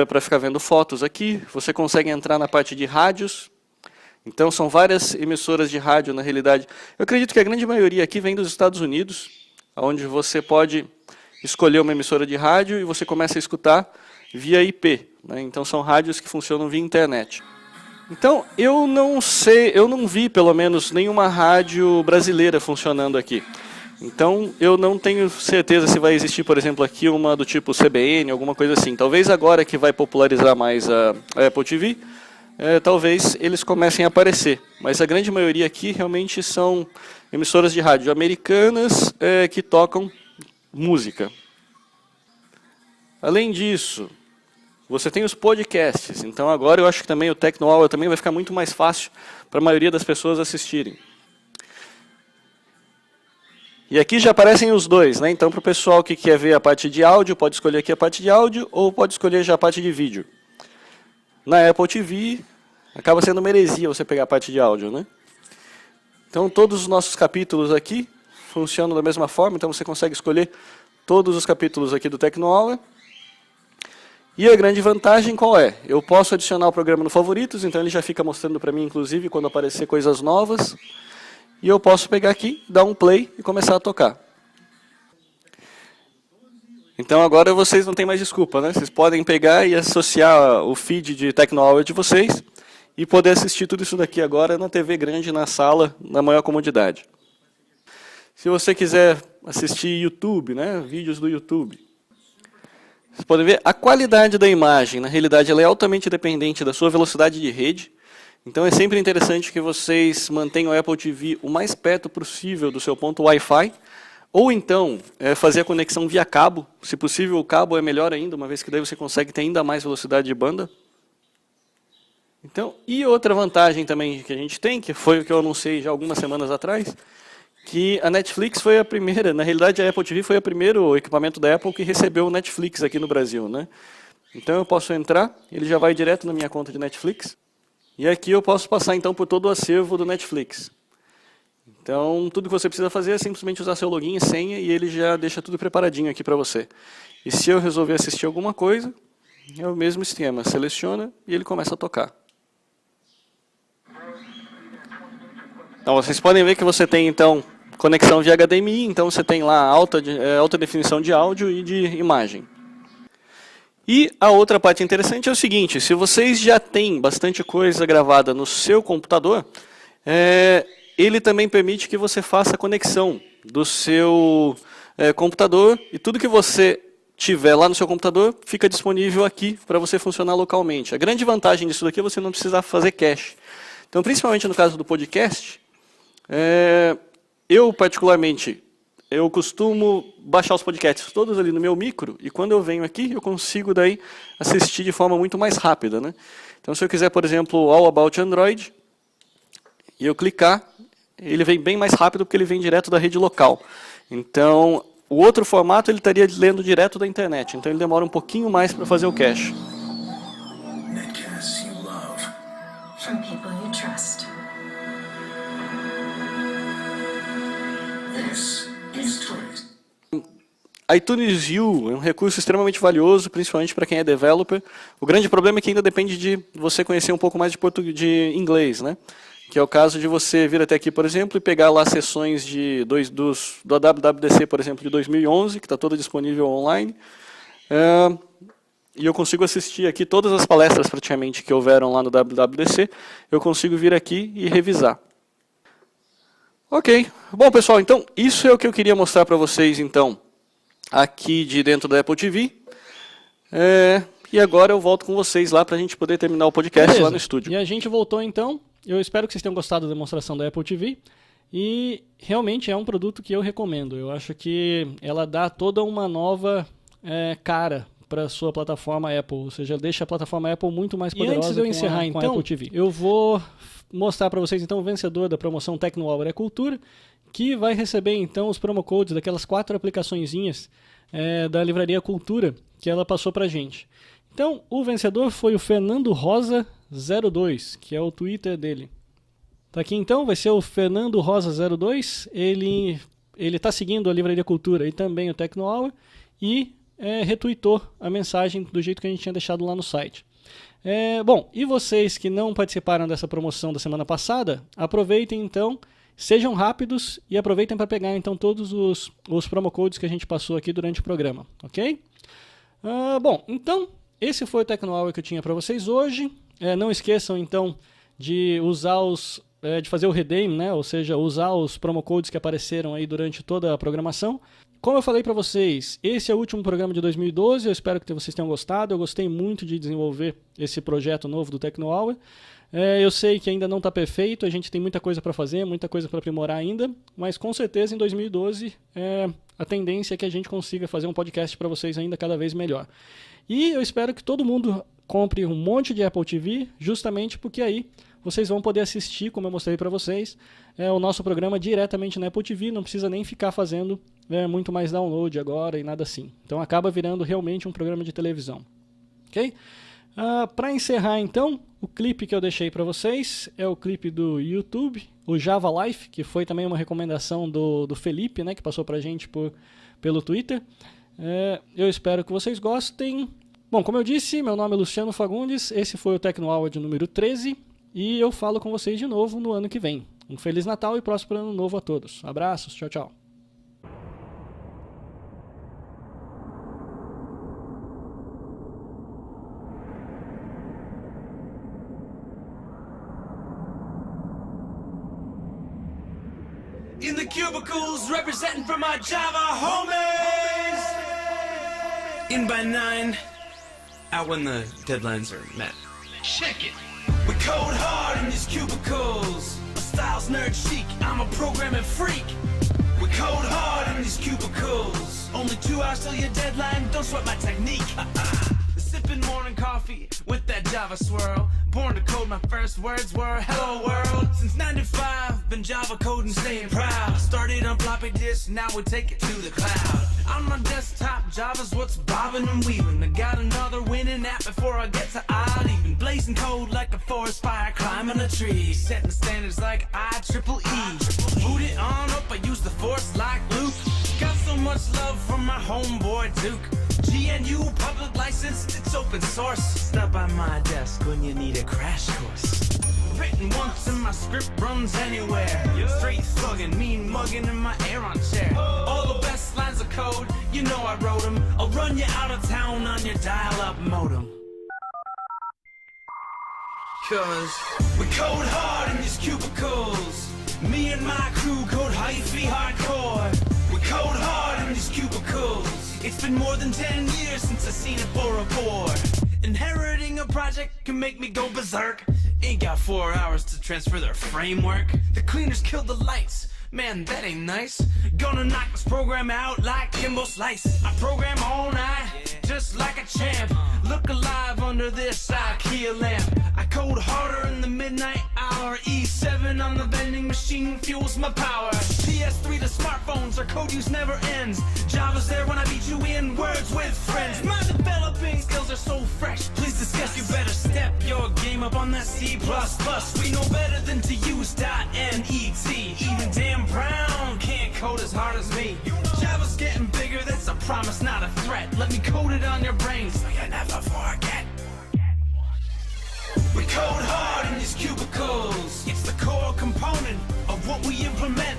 para ficar vendo fotos aqui. Você consegue entrar na parte de rádios. Então são várias emissoras de rádio, na realidade. Eu acredito que a grande maioria aqui vem dos Estados Unidos, onde você pode escolher uma emissora de rádio e você começa a escutar via IP. Né? Então são rádios que funcionam via internet. Então eu não vi pelo menos nenhuma rádio brasileira funcionando aqui. Então, eu não tenho certeza se vai existir, por exemplo, aqui uma do tipo CBN, alguma coisa assim. Talvez agora que vai popularizar mais a Apple TV, talvez eles comecem a aparecer. Mas a grande maioria aqui realmente são emissoras de rádio americanas que tocam música. Além disso, você tem os podcasts. Então, agora eu acho que também o Tecno também vai ficar muito mais fácil para a maioria das pessoas assistirem. E aqui já aparecem os dois, né? Então, para o pessoal que quer ver a parte de áudio, pode escolher aqui a parte de áudio ou pode escolher já a parte de vídeo. Na Apple TV, acaba sendo uma heresia você pegar a parte de áudio, né? Então, todos os nossos capítulos aqui funcionam da mesma forma. Então, você consegue escolher todos os capítulos aqui do Tecno. E a grande vantagem qual é? Eu posso adicionar o programa no Favoritos, então ele já fica mostrando para mim, inclusive, quando aparecer coisas novas. E eu posso pegar aqui, dar um play e começar a tocar. Então agora vocês não têm mais desculpa, né? Vocês podem pegar e associar o feed de Tecno de vocês e poder assistir tudo isso daqui agora na TV grande, na sala, na maior comodidade. Se você quiser assistir YouTube, né, vídeos do YouTube, vocês podem ver a qualidade da imagem. Na realidade, ela é altamente dependente da sua velocidade de rede. Então é sempre interessante que vocês mantenham o Apple TV o mais perto possível do seu ponto Wi-Fi. Ou então, fazer a conexão via cabo. Se possível, o cabo é melhor ainda, uma vez que daí você consegue ter ainda mais velocidade de banda. Então, e outra vantagem também que a gente tem, que foi o que eu anunciei já algumas semanas atrás, que a Netflix foi a primeira, na realidade a Apple TV foi o primeiro equipamento da Apple que recebeu o Netflix aqui no Brasil, né? Então eu posso entrar, ele já vai direto na minha conta de Netflix, e aqui eu posso passar então por todo o acervo do Netflix. Então, tudo que você precisa fazer é simplesmente usar seu login e senha e ele já deixa tudo preparadinho aqui para você. E se eu resolver assistir alguma coisa, é o mesmo esquema. Seleciona e ele começa a tocar. Então, vocês podem ver que você tem, então, conexão via HDMI. Então, você tem lá alta definição de áudio e de imagem. E a outra parte interessante é o seguinte. Se vocês já têm bastante coisa gravada no seu computador, ele também permite que você faça a conexão do seu computador e tudo que você tiver lá no seu computador fica disponível aqui para você funcionar localmente. A grande vantagem disso daqui é você não precisar fazer cache. Então, principalmente no caso do podcast, eu particularmente, eu costumo baixar os podcasts todos ali no meu micro e quando eu venho aqui eu consigo daí assistir de forma muito mais rápida, né? Então, se eu quiser, por exemplo, All About Android, e eu clicar, ele vem bem mais rápido porque ele vem direto da rede local. Então, o outro formato ele estaria lendo direto da internet. Então, ele demora um pouquinho mais para fazer o cache. Netcasts you love. From people you trust. This is Twit. iTunes U é um recurso extremamente valioso, principalmente para quem é developer. O grande problema é que ainda depende de você conhecer um pouco mais de inglês, né? Que é o caso de você vir até aqui, por exemplo, e pegar lá sessões do WWDC, por exemplo, de 2011, que está toda disponível online. E eu consigo assistir aqui todas as palestras praticamente que houveram lá no WWDC. Eu consigo vir aqui e revisar. Ok. Bom, pessoal, então, isso é o que eu queria mostrar para vocês, então, aqui de dentro da Apple TV. E agora eu volto com vocês lá para a gente poder terminar o podcast. Beleza. Lá no estúdio. E a gente voltou, então. Eu espero que vocês tenham gostado da demonstração da Apple TV e realmente é um produto que eu recomendo. Eu acho que ela dá toda uma nova cara para a sua plataforma Apple, ou seja, deixa a plataforma Apple muito mais poderosa. E antes de eu encerrar, então, a Apple TV, eu vou mostrar para vocês então o vencedor da promoção Tecnohour é Cultura, que vai receber então os promo codes daquelas 4 aplicaçõezinhas da Livraria Cultura que ela passou para a gente. Então, o vencedor foi o Fernando Rosa 02, que é o Twitter dele. Tá aqui então, vai ser o Fernando Rosa 02. Ele está seguindo a Livraria Cultura e também o Tecnohour e retweetou a mensagem do jeito que a gente tinha deixado lá no site. Bom, e vocês que não participaram dessa promoção da semana passada, aproveitem então, sejam rápidos e aproveitem para pegar então todos os promo codes que a gente passou aqui durante o programa, ok? Bom, então esse foi o Tecnohour que eu tinha para vocês hoje. Não esqueçam então de usar de fazer o redeem, né? Ou seja, usar os promo codes que apareceram aí durante toda a programação. Como eu falei para vocês, esse é o último programa de 2012, eu espero que vocês tenham gostado. Eu gostei muito de desenvolver esse projeto novo do Tecnohour. Eu sei que ainda não está perfeito, a gente tem muita coisa para fazer, muita coisa para aprimorar ainda, mas com certeza em 2012 a tendência é que a gente consiga fazer um podcast para vocês ainda cada vez melhor. E eu espero que todo mundo compre um monte de Apple TV, justamente porque aí vocês vão poder assistir, como eu mostrei para vocês, o nosso programa diretamente na Apple TV, não precisa nem ficar fazendo muito mais download agora e nada assim. Então acaba virando realmente um programa de televisão. Ok? Para encerrar então, o clipe que eu deixei para vocês é o clipe do YouTube, o Java Life, que foi também uma recomendação do Felipe, né, que passou para a gente pelo Twitter. Eu espero que vocês gostem. Bom, como eu disse, meu nome é Luciano Fagundes, esse foi o Tecnohour de número 13 e eu falo com vocês de novo no ano que vem. Um Feliz Natal e próspero Ano Novo a todos. Abraços, tchau, tchau. In the cubicles, representing for my Java homies. In by 9, out when the deadlines are met. Check it. We code hard in these cubicles. My style's nerd chic, I'm a programming freak. We code hard in these cubicles. Only 2 hours till your deadline, don't sweat my technique. Sipping morning coffee with that Java swirl. Born to code, my first words were hello world. Since 95, been Java coding, staying proud. Started on floppy disk, now we take it to the cloud. On my desktop, Java's what's bobbing and weaving. I got another winning app before I get to odd even. Blazing code like a forest fire, climbing a tree. Setting standards like IEEE. Boot it on up, I use the force like Luke. Got so much love from my homeboy Duke. GNU public licensed, it's open source. Stop by my desk when you need a crash course. Written once and my script runs anywhere. Straight thuggin', mean mugging in my Aeron chair. All the best lines of code, you know I wrote them. I'll run you out of town on your dial-up modem. Cause we code hard in these cubicles. Me and my crew code hyphy hardcore. We code hard in these cubicles. It's been more than 10 years since I seen it for a board. Inheriting a project can make me go berserk. Ain't got 4 hours to transfer their framework. The cleaners killed the lights. Man, that ain't nice. Gonna knock this program out like Kimbo Slice. I program all night, just like a champ. Look alive under this IKEA lamp. I code harder in the midnight hour. E7 on the vending machine fuels my power. PS3 to smartphones, our code use never ends. Java's there when I beat you in words with friends. My developing skills are so fresh, please discuss. You better step your game up on that C++. We know better than to use .NET. Even Dan Brown can't code as hard as me. Java's getting bigger, that's a promise, not a threat. Let me code it on your brain so you never forget. We code hard in these cubicles. It's the core component of what we implement.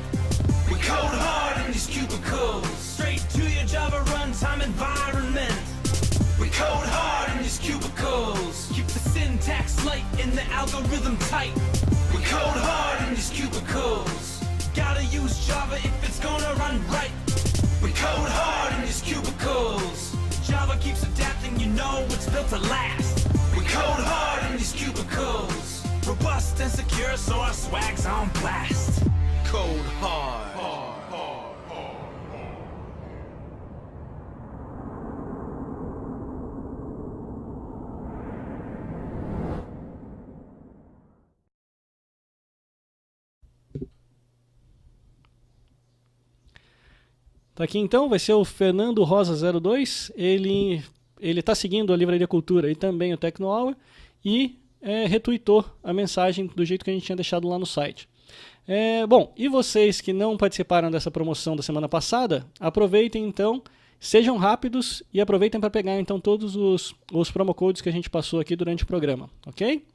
We code hard in these cubicles. Straight to your Java runtime environment. We code hard in these cubicles. Keep the syntax light and the algorithm tight. We code hard in these cubicles. Gotta use Java if it's gonna run right. We code hard in these cubicles. Java keeps adapting, you know it's built to last. We code hard in these cubicles. Robust and secure, so our swag's on blast. Code hard. Tá aqui então, vai ser o Fernando Rosa 02, ele está seguindo a Livraria Cultura e também o Tecnoaula e retweetou a mensagem do jeito que a gente tinha deixado lá no site. Bom, e vocês que não participaram dessa promoção da semana passada, aproveitem então, sejam rápidos e aproveitem para pegar então todos os promo codes que a gente passou aqui durante o programa, ok?